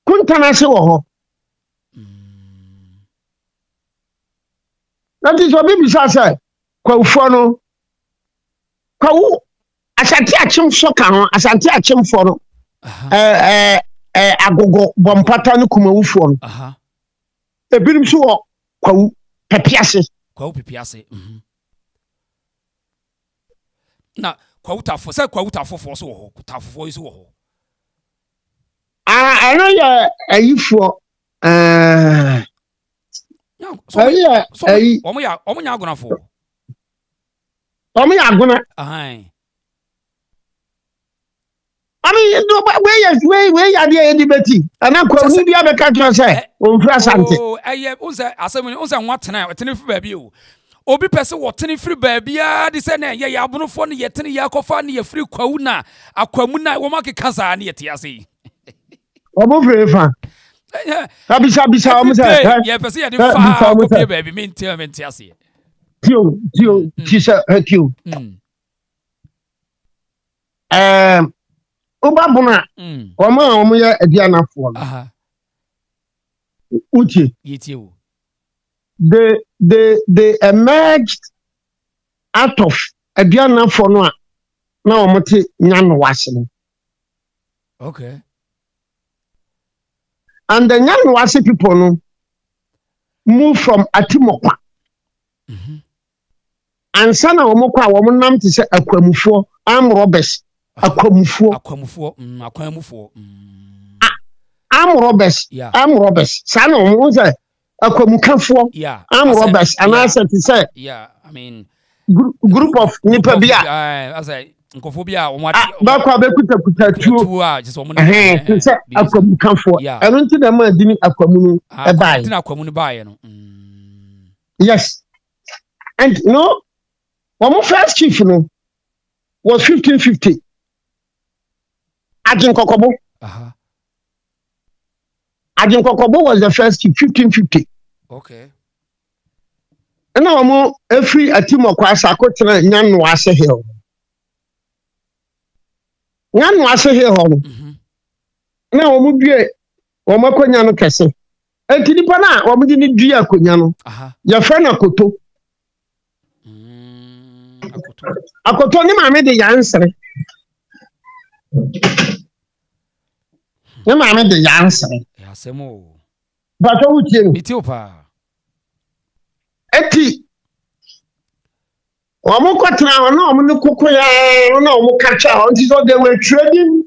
Kuntana se wo ho. Nanti so bi bisa se kwawfo no. Kwawu Ashanti achim soka ho, Ashanti achim fo no. Agogo bompata no kumawufo no. Ebinim so wo kwawu pepiase. Kwawu pepiase. Na kwawu tafo, se kwawu tafo fo so wo, tafo yi so wo. Ano ya ayifo omo nya agona fo. Omo ya agona. We ya dey debate. Ana kwa ni bia be ka tro say onfra Asante. Unse asem unse nwatena wetene fi baabi o. Obi pese wotene firi baabi a de se na ye abonofo ne yetene ya kofa ne ye firi kwawu na akwamu na wo makeka za ne yete ase. Obo firi fa. Bisa omo say. Ye pese ye de fa ko pie baabi menti ase. Tio, tisa tio. Oba bona omo ye adianafo no. Uche. Yetie o. They emerged out of adianafo no a na omote nyano wase no. Okay. And the nyano wase people no move from Atimokwa. And sana omokwa wo nam te se akwamufo arm robbers. Akwamufo. Arm robbers. Sana omo say akwamukafo. Yeah. Arm robbers. And I said to say. Yeah, I mean group of nipa bia. I say nkofo bia omati. Bakwa bekuta tuo. Just omo. Say akwamukafo. Eno nti dem adini akwamu e bai. Nti akwamu no bai no. Yes. And you know, one first chief no was 1550. Ajin Kokobo. Ajin Kokobo was the first chief, 1550. Okay. And now mo every Atimokwa Asakotena Nyanwase Hill. Nyanwase Hill. Now mo due omo konya no kese. Enti nipa na omo di ni dua konya no. Ya fa na koto. Akoto ni maame de yansere. Ni maame de yansere. Ya semo. Ba so wutie no. Biti opa. Eti. Omo kwatra na omo ne kokoya na omo kacha until so they were trading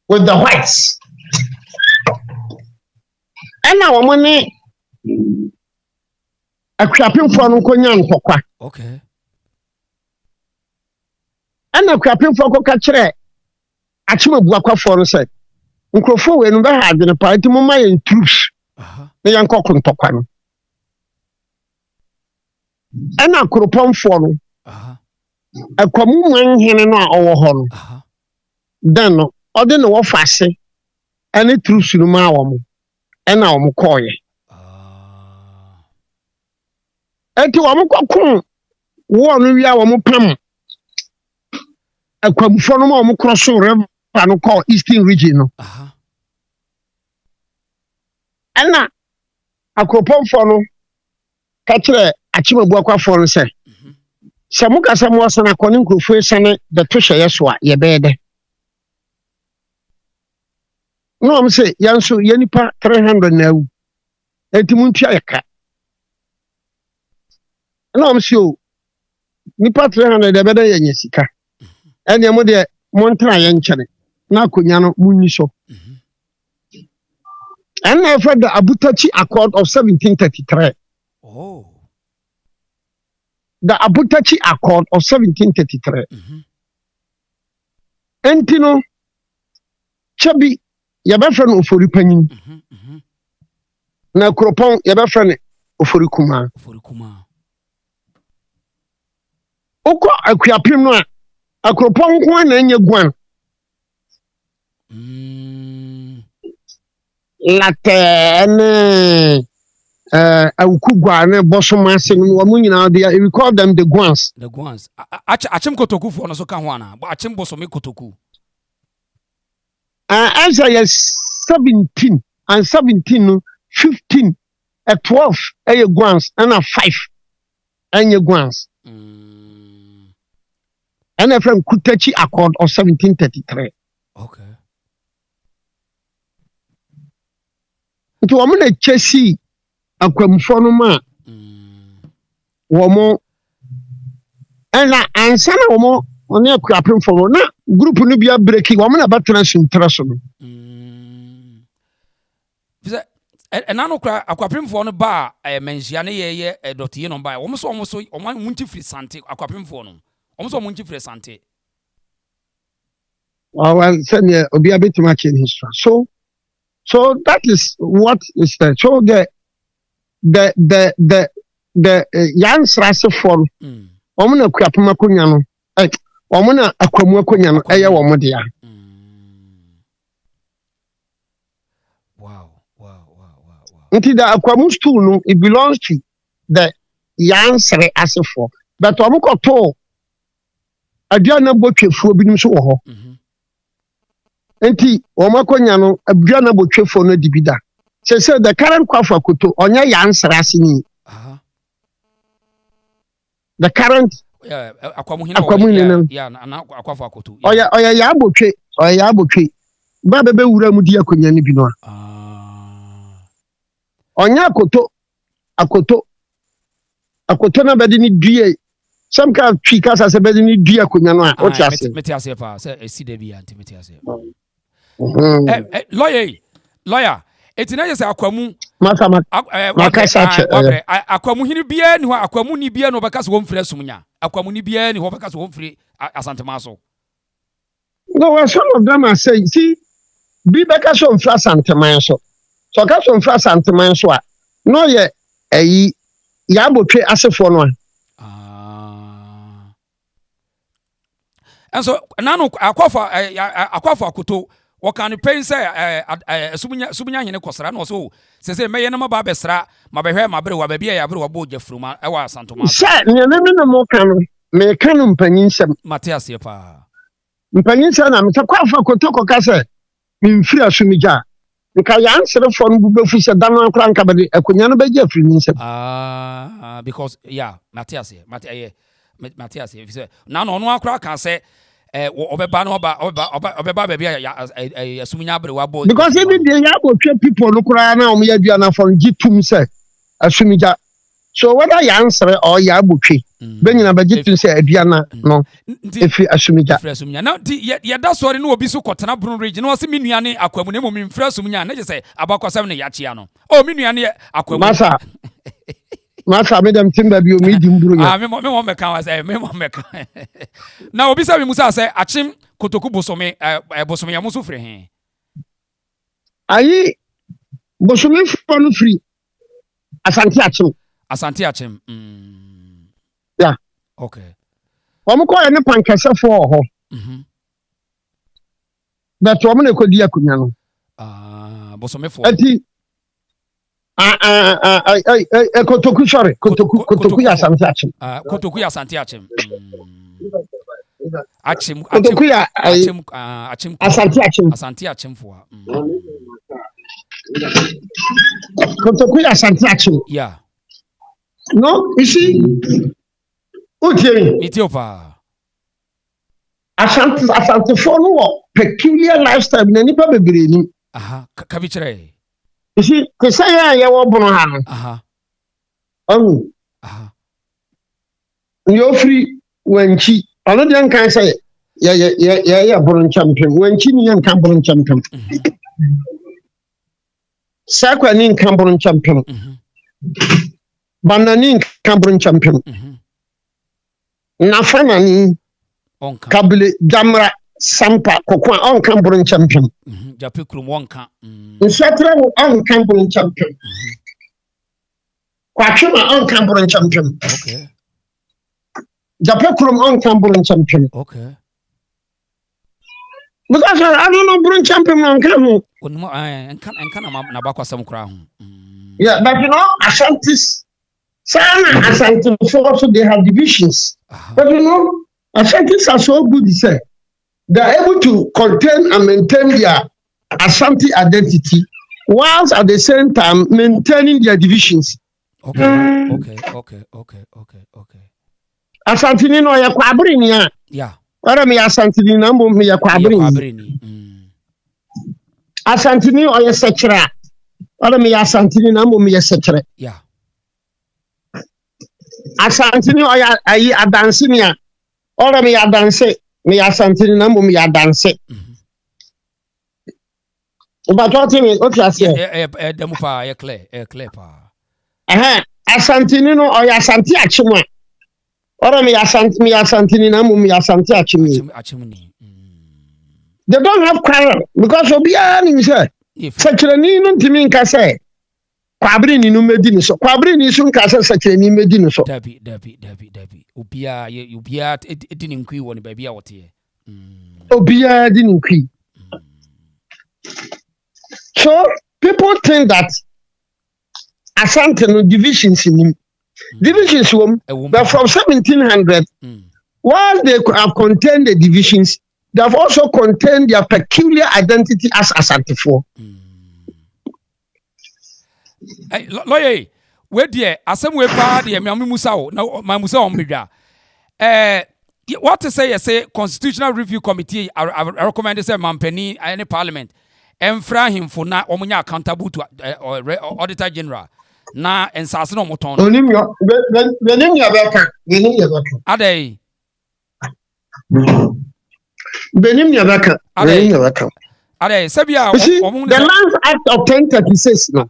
with the whites. And now omo ne akwapemfo no konya ntokwa. Okay. And a crapping for a catcher. Achima Buakwa for said, nkrofo we no be ha adwene pa nti mo ma yen troops ne yan kokko ntokwa no ana akropɔmfo no akwamu manhene no a ɔwɔ hɔ no dan no ɔde ne wɔ faase ane troops no ma wɔ mo ɛna wɔ mo kɔɔyɛ enti wɔ mo kokko wo no wi a wɔ mo pam akwamfo no ma wɔ mo cross river no call Eastern region no ɛna akropɔmfo no ka kyerɛ achimabuakwafo no sɛ sɛ mo kasa mo asana kɔ ne nkrofo esane de to hwɛ yeso a ye bɛɛde no am sɛ yanso yanipa 300 na awu enti muntua yɛka no am sɛ o nipa 300 de bɛda yɛ sika ɛne mo de montra yɛ nkyene na akonya no munni so ɛna ɛfɛ the Abutachi Accord of 1733 the Abutachi Accord of 1733 enti no chabi yɛbɛfrɛ no ofori panyin na kropɔn yɛbɛfrɛ no ofori kuma ukɔ akuapem no a akropɔn ko na anya guan latene awukugwa ne bosoma se no wo nyina they we call them the guans achim kotoku fo no so ka ho ana achim bosome kotoku Isaiah 17 and 17 no 15 at 12 aye guans and a 5 anye guans and a from Kutachi Accord of 1733 okay to woman a chesi akwamfo no ma womo ena ansa na womo oni akuapem fo na group no bia breaki womo na batena suntra so no bize ena no kra akuapem fo no ba menhia ne ye dotiye no ba womo so munti free sante akuapem fo no womo so munti free sante well send obi abetima chen history so that is what is that so the yan srase for omo na akuapem akonya no omo na akwamu akonya no eye wo mo dia wow nti the akwamu stool no it belongs to the yan sre asefo but omo koto aduana botwefuo binim so wo ho enti omo akonya no aduana botwefuo no dibida say the current kwafa koto onya yan sre asini the current akwamu hina na akwafa koto oya ya botwe ba bebe wura mu di akonya ni bi no onya akoto na bedi ni due some kind of tree kasa se bedi ni due akonya no a o ti ase meti ase pa se esi de bi anti meti ase lawyer etina je se akwamu akwamu hini bia ni ho akwamu ni bia no beka se wo mfire sumnya akwamu ni bia ni ho beka se wo mfire asantema so no well, some of them are saying see bi beka so mfire asantema so ka so mfire asantema so a no ye eyi ya botwe asefo no and so nanu akwafa akoto wakan pain say sumunya hene kosra no so se meye na maba besra mabehwe mabere wa babia ya bere wa bo jafruma e wa santoma se ne no mo kan me kan mpanyinsem Matias ye pa mpanyinsem na me kwafa akoto koka se mfiri asumija nka ya ansere fo no bubefu se dan akra nka bede akonya no beje afiri ninsem because yeah Matias ye na no no akra kan se obeba no obeba baby asumunya abere wabo because even the yabo people no kura na o ya duana for gitum se asumija so whether ya answer or ya botwe benyina bagitum se aduana no efi asumija na ye da sori no obi so kotena Brun region no se menuane akwamu na mo mfra asumunya na je se abakwasam ne ya chia no o menuane akwamu masa me dem timba bi o mi di mburu ya me mo meka wa say me mo meka na obi sa me musa say achim kotoku bosome bosome ya muso fre he Ayi Bosome for free. Asante Achim. Asante Achim. Yeah. Okay. Omko any pankasa for ho. That woman ekodi akunya no. Bosome for. Ati Kotoku sorry. Kotoku ya Asante Achim. Kotoku ya Asante Achim. Achim Asante Achim for. Kotoku ya Asante Achim. Yeah. No, you see, Ethiopia. Asante for no peculiar lifestyle na nipa bebre ni. Kabichire. You see, to say ya wo bono ha no. You free wenchi. Ono de kan say ya bono champion. Wenchi ni yan kan bono champion. Sakwa ni kan bono champion. Banani Cameroon champion. Nafanani Kabile Jamra Sampa Kokwa on Cameroon champion. Japikrum Wonka. Nsatra on Cameroon champion. Kwachuma on Cameroon champion. Okay. Japikrum on Cameroon champion. Okay. Because I don't know Cameroon champion on Cameroon. Yeah, but you know, Ashantis. Ashanti also they have divisions. But you know, Ashantis are so good, they are able to contain and maintain their Ashanti identity, whilst at the same time maintaining their divisions. Okay. Ashanti ni no ya kwabri ni ya. Yeah. Ora mi Ashanti ni na mbo mi ya kwabri ni. Ashanti ni o ya sekira. Ora mi Ashanti ni na mbo mi ya sekira. Yeah. Asante ni oya ayi adanse ni a ora me adanse me asante ni na mo me adanse ba to me o ti ase demu pa ya clear pa asante ni no oya asante achimo ora me asante ni na mo me asante achimo ni they don't have quarrel because obiya ni say sekirani no ntimi nka say kwabri ni no medi ni so kwabri ni so nka say sekirani medi ni so dabi obiya edi ni nkwi woni ba bia wote obiya edi ni nkwi. So people think that Asante no divisions in him. Divisions but from 1700 while they have contained the divisions, they have also contained their peculiar identity as Asante for. Hey, lawyer, where dear, asem we pa de me musa o na my musa o medwa. What to say Constitutional Review Committee I recommend say mampani any parliament emfra him for na omunya accountable to Auditor General na ensase no moton. Onim yo benim ya beka adai benim ya beka adai sabia the Lands Act of 1036 no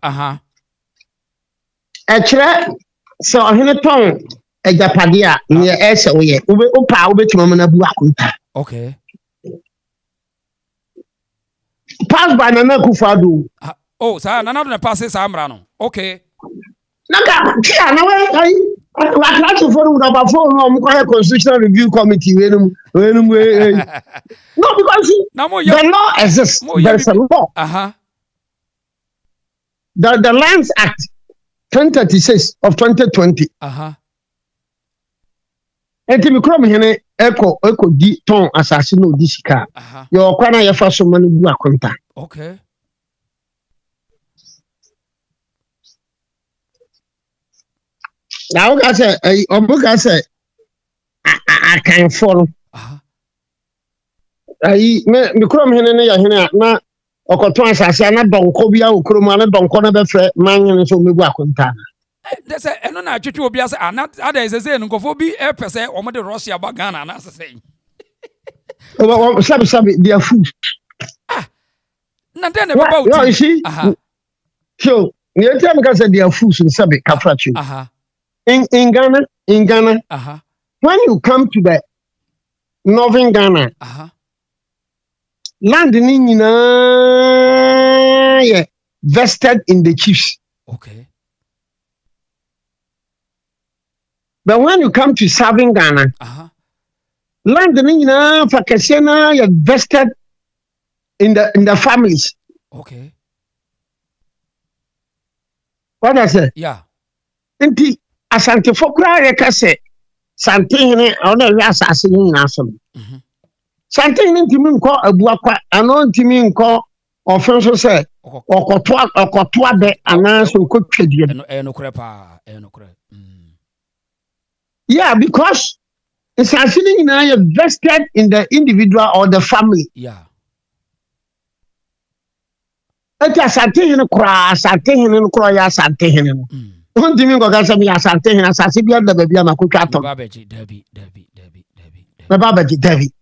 Echre so ohene ton ejapade a ne ese wo ye opa obetuma na bu akunta. Okay. Pass by Nana Akufo-Addo. Oh, sir, Nana do pass sa amra no. Okay. Naka kia na we wa class for number 4 no mo Constitutional Review Committee wenum. No, because the law exists. There's a law. The Lands Act 1036 of 2020. Enti mi krom hene eko di ton asase no di sika. Yo kwa na ye fa so manu bu akonta. Okay. Now ga say obuga say I can follow. Mi krom hene ne ya hene na okoton asase na donko bia okrom na donko na be fre manyen so mebu akonta. They say, and no, Chichu will be as other is a say, and go for be a per se or the Russia Bagana, and as I say. Sabi, they are fools. Not then about you see. So, you tell me because they are fools in Sabi Kafrachi. In Ghana, when you come to the northern Ghana, land in nyinaa vested in the chiefs. Okay. But when you come to serving Ghana, land ni nyinaa fa kɛseɛ na vested in the families. Okay. What I say? Yeah. Nti Asante fokura yɛ kase santehene ɔna wi asase ni nyinaa so. Santehene ntimi nkɔ abuakwa ano ntimi nkɔ ɔfen so sɛ ɔkɔtoa bɛ anaasɛ ɔkɔtwa Yeah, because it's actually vested in the individual or the family. Yeah. It's Asantehene kura ya Asantehene no. Ntimi nkɔ kasa mi Asantehene asase bi ada baabi ama kɔtwa atɔ. David.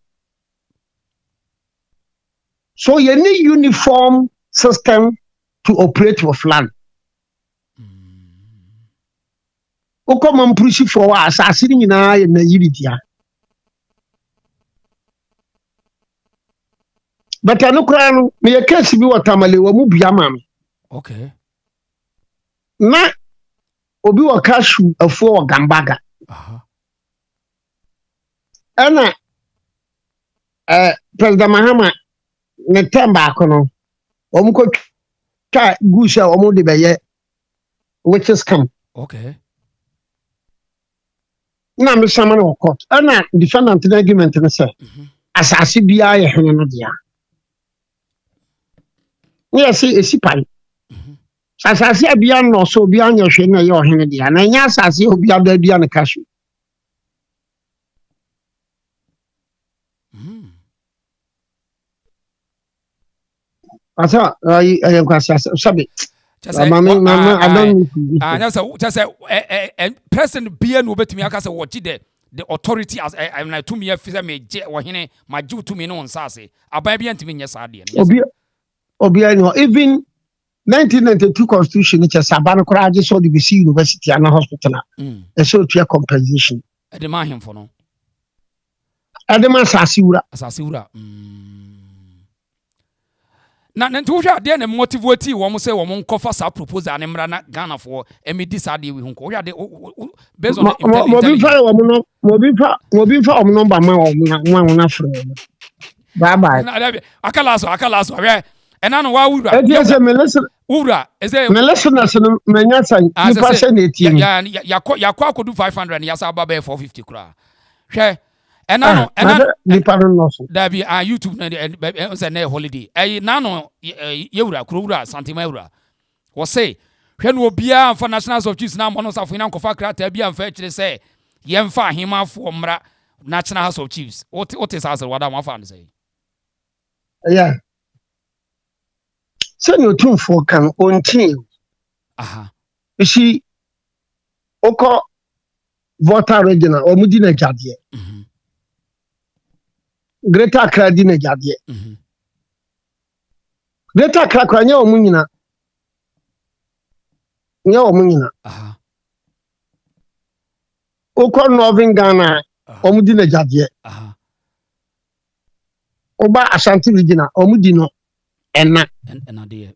So you need uniform system to operate with land. Oko mampushi for asase ni nyinaa yɛ na yiridia. But anokra no me yɛ case bi wɔ Tamale wɔ mu bia ma me. Okay. Na obi wɔ kashu afuo wɔ Gambaga. Ɛna President Mahama ne temba akono omu ko twa gusha omu de beye which is come. Okay. Na me sama na court. Ana defendant na argument ne say asase bia ye hene no dia. Yes, esi pai. Asase bia no so bia anya hwe na ye ohene dia. Na nya asase obi ada bia ne kashu. Asa I kwasi sabi. President Bia no betumi aka say what the authority as na to me afisa me je ohene ma ju to me no nsase aban bia ntimi nye sa de obi no even 1992 constitution che saban kora age so the BC University and hospital e so tua compensation e de ma hemfo no e de ma asase wura na nti hwa de na motivate wo mo say wo nkofa sa proposal ne mra na Ghana for emedi sa de we hu ko hwa de based on intelligence mo bi fa o number ma o na fro bye na akala so hwa ena no wa wura wura eze me listen no menya san nipa se na etie yakọ akodu 500 ya sa baba 450 kura hwe ena nipa no so da bi YouTube na say na holiday na no yewura kurowura santima yewura wo say hwe no obia for national of chiefs na mo no safo na nkofa krata bia mfa kire say yemfa ahemafo mra national house of chiefs what is house wada mo fa say yeah so no tumfo kan ontin you see oko voter regional omudi na jade Greater Accra di na jade Greater Accra kwa nya omunyina oko Northern Ghana omudi na jade oba Ashanti regional omudi no ena de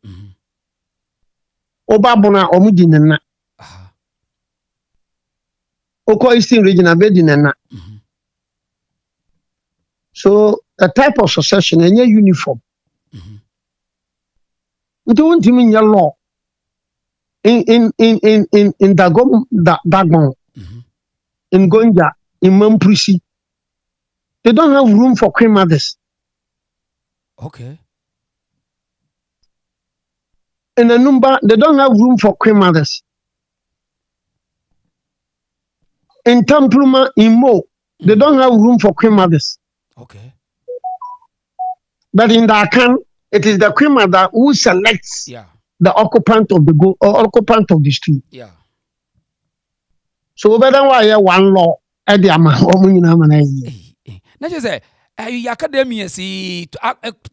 oba bona omudi nena oko Eastern regional be di nena so the type of succession is uniform. Nti wontimi nya law in Dagon, in Gonja, in Mamprisi. They don't have room for queen mothers. Okay. In a number, they don't have room for queen mothers. In Tampluma, in Mo, they don't have room for queen mothers. Okay. But in Dakan, it is the queen mother who selects the occupant of the occupant of the street. Yeah. So better why one law at the amount of money. Now just say academia see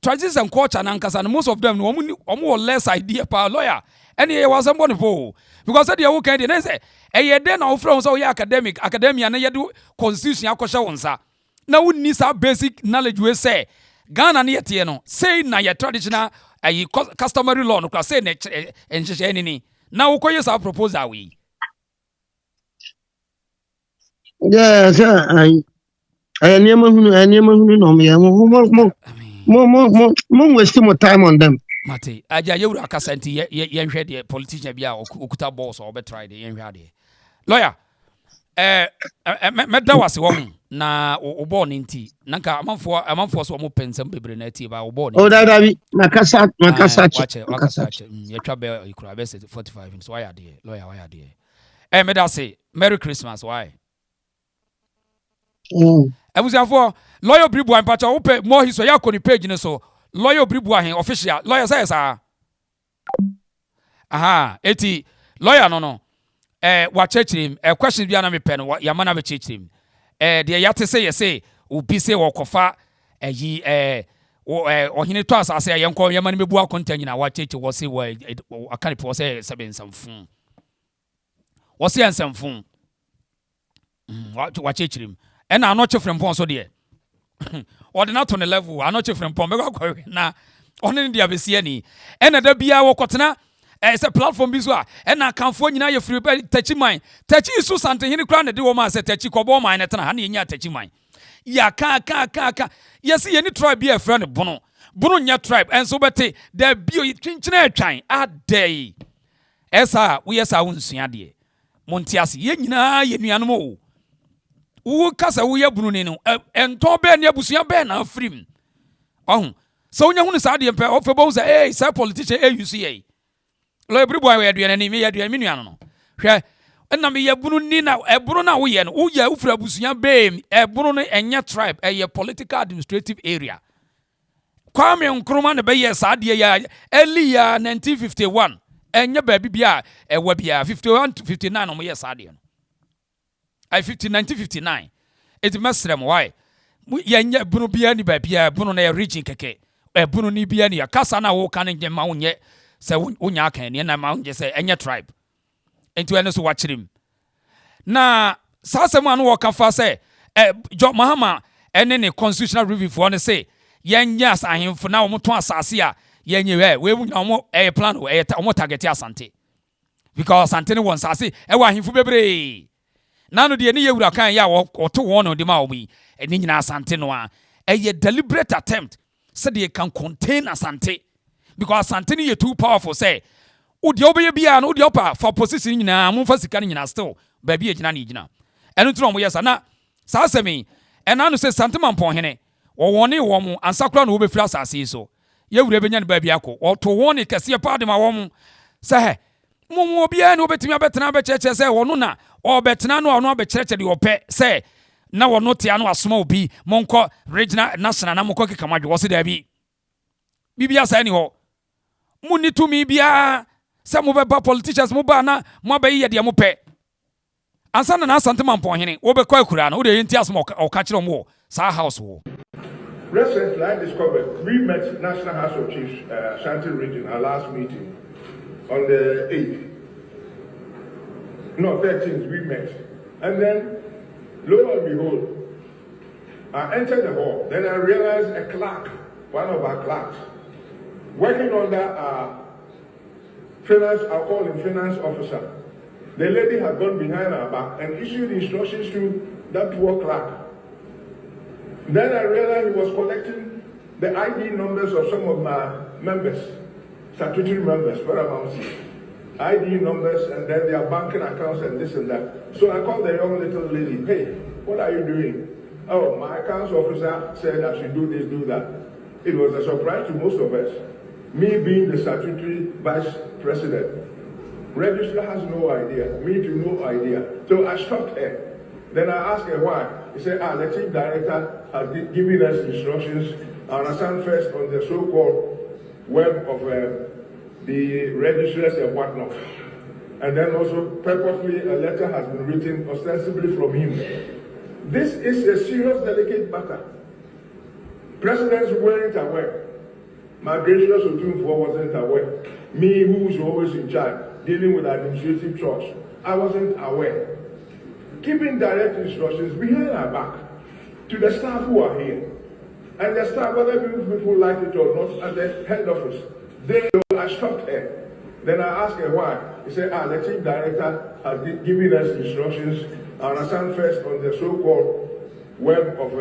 traditions and culture and most of them more less idea per lawyer. And he was somebody for because that you can then say then our friends so academia and you do constitution akosha wonsa. Now we need some basic knowledge we say Ghana na yete no say na your traditional ayi customary law no kwa say na enhyehyɛ ni na wokoye sa proposal we yes I never no me mo waste more time on them. Mate aja yewura akasa nti ye nhwɛ de politician bi a okuta balls or be try de ye nhwɛ de lawyer meda wase wo na wo ball nti nanka amanfo so mo pensam bebre na tie ba wo ball oh da bi makasa wache ye twa be ikura be 45 so why ade lawyer why ade meda say merry christmas why abusiafo lawyer Obiri Boahen pacha wo pe more history ya ko ni page ne so lawyer Obiri Boahen official lawyer say aha eti lawyer no wa chechirim question bia na me pen ya mana be chechirim de ya te say ye say obi say wo kofa yi ohine to asase ye nko ye mana mebu akonta nyina wa chechi wo say wo akane po say sebe nsamfun wo say nsamfun wa chechirim ena Anokye Frimpong so de ode na to ne level Anokye Frimpong be kwa na one ne dia besie ni ena da bia wo kotena se platform bi so a ena kanfo nyina ye free tachi man tachi isu sante hini kra ne de wo ma se tachi kobo man ne tena ha ne nya tachi man ya ka yes ye ni tribe bi e frɛ ne bono nya tribe enso bete da bio twinkyina atwan adai esa wo yesa wo nsua de montiase ye nyina ye nuanom o wo kasa wo ye bunu ni no ento be ne abusua be na afrim so wonya hunu sa de mpe ofebo say say politician you see lo Obiri Boahen we aduane ni me aduane me nuano no hwe na me yabunu ni na ebunu na wo ye no wo ya ufra abusua be ebunu no enye tribe eye political administrative area Kwame Nkrumah ne be ye sa de ya early ya 1951 enye ba bibia ewa bia 51 to 59 no mo ye sa de no 1959 it mesrem why yenye bunu bia ni ba bia bunu na region keke bunu ni bia ni ya kasa na wo kan nge ma wonye se wonya aka ni na ma wonye se enye tribe enti ene so wachirim na sasem anu wo kan fa se Jo Mahama ene ne constitutional review for ne say yenye as ahemfo na wo to asase a yenye we wunya wo plan wo target Asante because Asante ne won sase wo ahemfo bebre nano de ne yewura kan ya wo to won no de ma obi eni nyina Asante no a deliberate attempt so they can contain Asante because Asante ni too powerful say udi obeye bia no udi opa for position nyina mo fa sika nyina still ba bia gyina na gyina eno tro mo yesa na sa asemi ena no say Santema Mponhene wo woni wo mo ansakra no wo be fira asase so yewura benya ne ba bia ko wo to woni kase pa de ma wo mo say mo bia no betimi abetena be cheche say wo no na obetena no ono abekyereke de opɛ say na wo no tia no asoma obi monko regional national na monko kekamadwe wo se da bi bibia sa ni ho muni tumi bia se mo beba politicians mo ba na mo abayi ye de mo pɛ ansa na Santema Mponhene wo be kwa akura na wo de yenti asoma o ka kire mo sa house wo. Recently, I discovered we met National House of Chiefs, Ashanti region, our last meeting on the 8th. No, 13th we met. And then, lo and behold, I entered the hall. Then I realized a clerk, one of our clerks, working under our finance, I'll call him finance officer. The lady had gone behind our back and issued instructions to that poor clerk. Then I realized he was collecting the ID numbers of some of my members, statutory members, ID numbers, and then their banking accounts and this and that. So I called the young little lady, hey, what are you doing? Oh, my accounts officer said I should do this, do that. It was a surprise to most of us. Me being the statutory vice president. Registrar has no idea, me too, no idea. So I stopped her. Then I asked her why. He said, the chief director has given us instructions. I understand first on the so-called web of the registrars and whatnot. And then also purposely a letter has been written ostensibly from him. This is a serious, delicate matter. Presidents weren't aware. My gracious Otunfo wasn't aware. Me, who was always in charge, dealing with administrative chores, I wasn't aware. Giving direct instructions behind our back to the staff who are here. And the staff, whether people like it or not, at the head office, I stopped her. Then I asked her why. He said, the chief director has given us instructions. I understand first on the so-called web of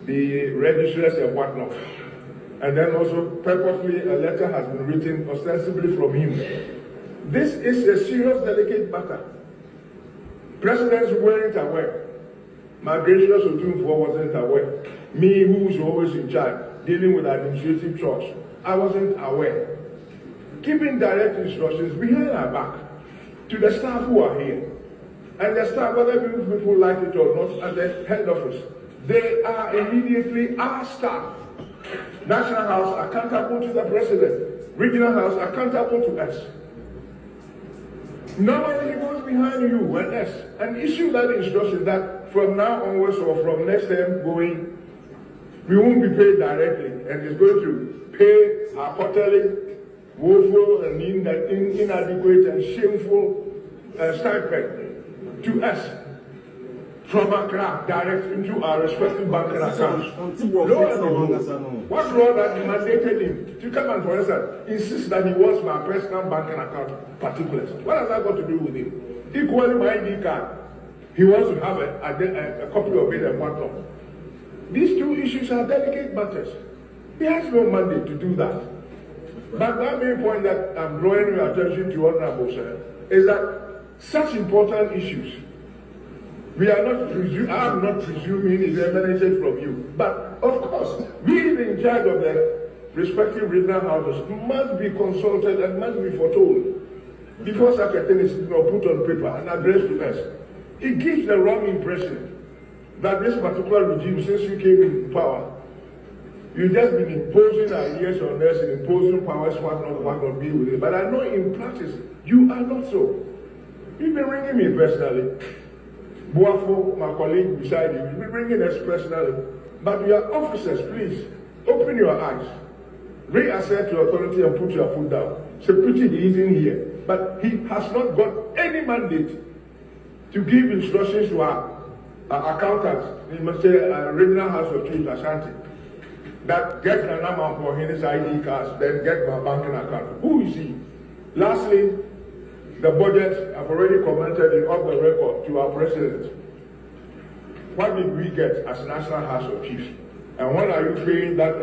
the registrars and whatnot. And then also purposely a letter has been written ostensibly from him. This is a serious, delicate matter. Presidents weren't aware. My gracious Otunfo wasn't aware. Me, who was always in charge, dealing with administrative chores, I wasn't aware. Giving direct instructions behind our back to the staff who are here. And the staff, whether people like it or not, at the head office, they are immediately our staff. National House accountable to the President. Regional House accountable to us. Nobody goes behind you and us. And issue that instruction that from now onwards or from next time going, we won't be paid directly and it's going to pay our quarterly woeful and inadequate and shameful stipend to us from Accra direct into our respective banking accounts. What law that mandated him to come and, for instance, insist that he wants my personal banking account particulars? What has that got to do with him? Equally, my ID card, he wants to have a copy of it and whatnot. These two issues are delicate matters. He has no mandate to do that. But the main point that I'm drawing your attention to, Honorable Sir, is that such important issues, we are not I'm not presuming is emanated from you. But of course, we in charge of the respective regional houses must be consulted and must be foretold before such a thing is put on paper and addressed to us. It gives the wrong impression that this particular regime, since you came in power, you've just been imposing ideas on us and imposing powers, what not be with it. But I know in practice, you are not so. You've been ringing me personally. Boahen, my colleague beside you, you've been ringing us personally. But your officers, please, open your eyes. Reassert your authority and put your foot down. Security is in here. But he has not got any mandate to give instructions to our accountants, he must say regional house of chiefs, Ashanti, that get an amount for his ID cards, then get my banking account. Who is he? Lastly, the budget, I've already commented it off the record to our president. What did we get as National House of Chiefs? And when are you paying that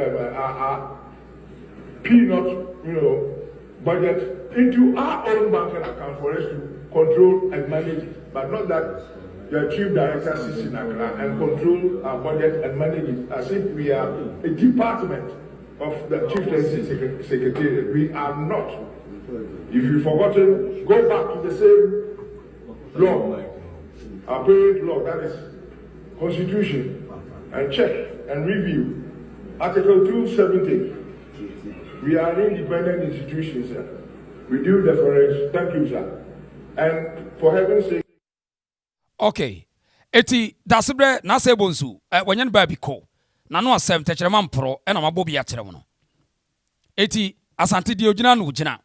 peanut, budget into our own banking account for us to control and manage it, but not that the chief director sits in Accra and control our budget and manage it as if we are a department of the chieftaincy secretariat. We are not. If you've forgotten, go back to the same law, our parent law, that is Constitution, and check and review Article 270. We are an independent institution, sir. We do deference. Thank you, sir. And for heaven's sake. Okay. Eti dasibre na sebonsu wanyan ba bi ko. Na no asem techerema mpro e na mabɔ bi akyere wo no. Eti Asante di ogina no ogina.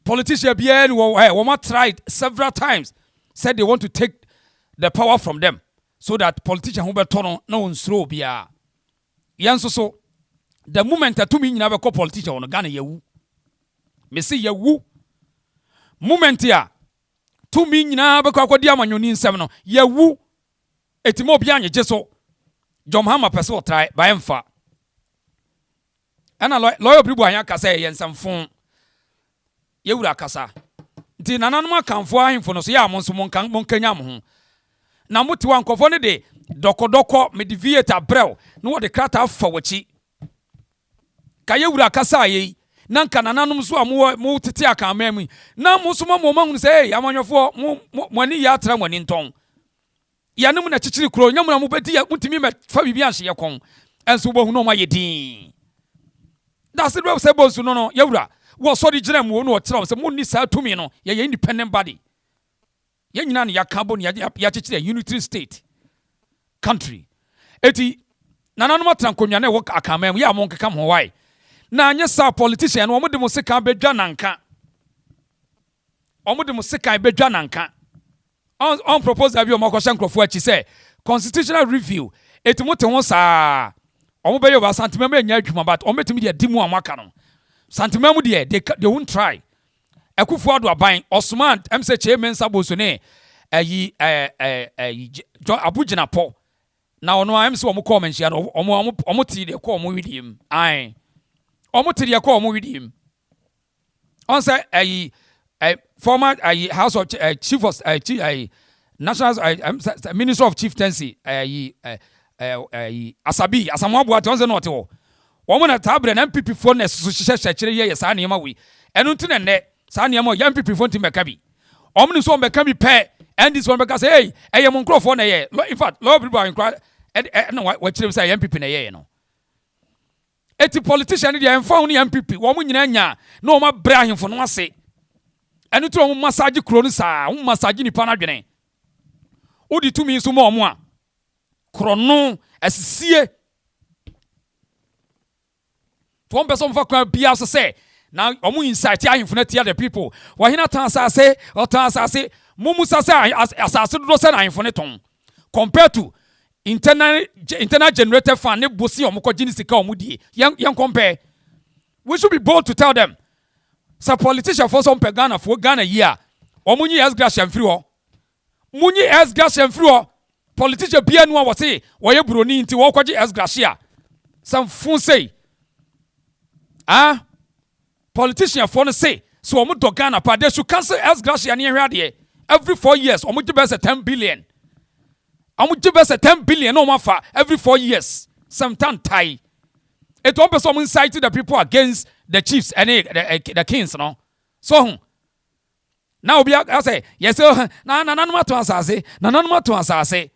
Politicians bia ni wo tried several times said they want to take the power from them so that politicians who beto no na onsuro bia. Yanso so the moment to me nyina be ko politician wo no Ghana yewu. Me say yewu. Moment ya to me nyina be ko akodi amanyoni nsem no yewu. Etimo bia anye so. Jom Hama pese wo try ba emfa. Ana lawyer Obiri Boahen ka say yensamfon. Yewura kasa. Nti nananom akanfo ahemfo no so ya mo nso monkanya mo ho. Na motiwa nkofo ne de dokodoko mediviator brew no wo de krata afa wachi. Ka yewura kasa yi na nka nananom so mo tete aka amam na mo so mo mahunu say amanyofo mo ani ya atra mo ani nton. Ya nem na chichiri kro nyam na mo bedi ya mutimi me fa bibi anhye yakon. Enso bo hu no ma yedin. That's it we say bonsu no yewura. Wo so di gina mu no otra se munni sa tumi no ye independent body ye nyina ne yakabo ne ya chechire unitary state country eti nananom atrankonwa na wo akamam ye amon keka mo why na anye sa politician no mo de mo sika bedwa nanka de mo sika bedwa nanka on proposal bi o makosha nkrofo achi say constitutional review eti mo te ho sa omo be yo ba santimem enya adwuma but o metimi de dimu amaka no Santimemu they won't try. Ekufu ado aban Osman say chairman sabosone Abujina po. Na ono am say omo call mention omo ti de call omo widim. Ai. Omo ti de call omo widim. On say former House of Chief of National Minister of Chieftaincy Asabi Asamoah Boahen on say no te. Woman at Tabre and MPP phone as Sushire, yes, I am away. And until and net, Sanyamo, young people phone to Maccabi. Omnis one Maccabi pair, and this one because, hey, I am on Crawford. In fact, Lord people inquired, and what you say, MPP in a year, no. Eti politician, and found the MPP, woman in Anya, no more Brian for no say. And you throw massage cronisa, massage in Panagene. Odi to me so more. Chrono, as see. One person for Bɛats say now omu insight ya infinite the people wa hina tan asase o tan asase mumu sase asase do se na infinite compared to internal generated fan ne bosi omu ko gini sika omu die yan compare. We should be bold to tell them so politician for some Ghana for Ghana year omu nyi esgracia mfiri ho munyi esgracia mfiri ho politician bia no wa say wo ye broni nti wo kwaje esgracia some fun say politician for no say so omo do Ghana pa they should cancel esgracia ne hwade every 4 years omo give us 10 billion omo give us 10 billion no matter every 4 years sometime tie it won't be some inciting the people against the chiefs and the kings no so now be I say yes na no to answer na no to answer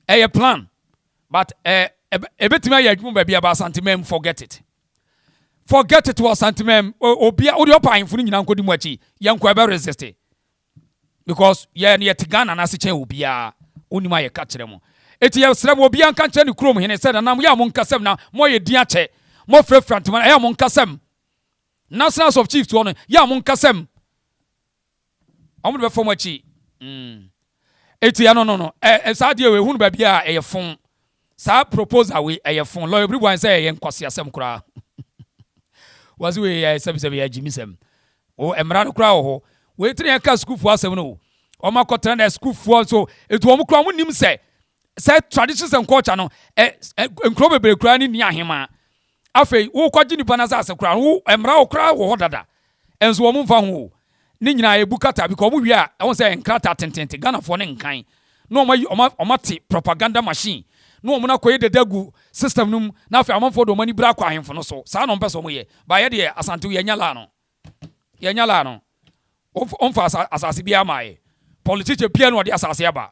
a plan but ebetima ya adwuma ba about santimem forget it was santimem obia odi opa infunu nyina nkodi mu achi yanko ebe resist because ye ne Ghana na se chen obia onima ye ka kire mo eti ye srem obia nka kire ne krom hene se na ya mo nkasem na mo ye dia che mo frefrantman ya mo nkasem nationals of chiefs one ya mo nkasem omo be fom achi eti ya no sa de we hunu ba bia eye fon sa proposal we eye fon lawyer everyone say eye nkwase asem kura was we sebi ya jimisem o emra no kura ho we tire ka school for asem no o ma kotra na school for so etu o mo kura mo nim say traditions and culture no enkro bebere kura ni ahema afei wo kwaji nipa na sa kura wo emra o kura wo dada enso wo mo mfa ho ni nyina ebukata because mo wi a won say enkrata tentente Ghana for ne nkan no o ma ti propaganda machine no omo na koye dedagu system num na afei amanfo do mani bra kwa ahemfo no so saa no mpeso mo ye ba ye de asante ye nyala no onfa asase bia mae politician bia no de asase aba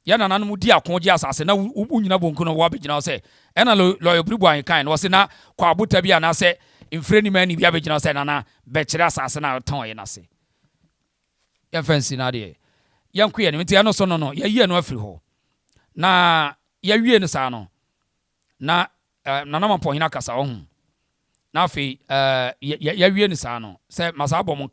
ya na nanu di akonje asase na unyina bonku no wo abegina se ena lawyer Obiri Boahen kan no se na kwa abuta bia na se infreni mani bia abegina se na be kire asase na ton ye na se ya fancy na de yanku ye ne mti ya no so no ya yie no afiri ho na ya wie no saa no na nana mapo hina kasa ohun na afi ya wie no saa no se masa abom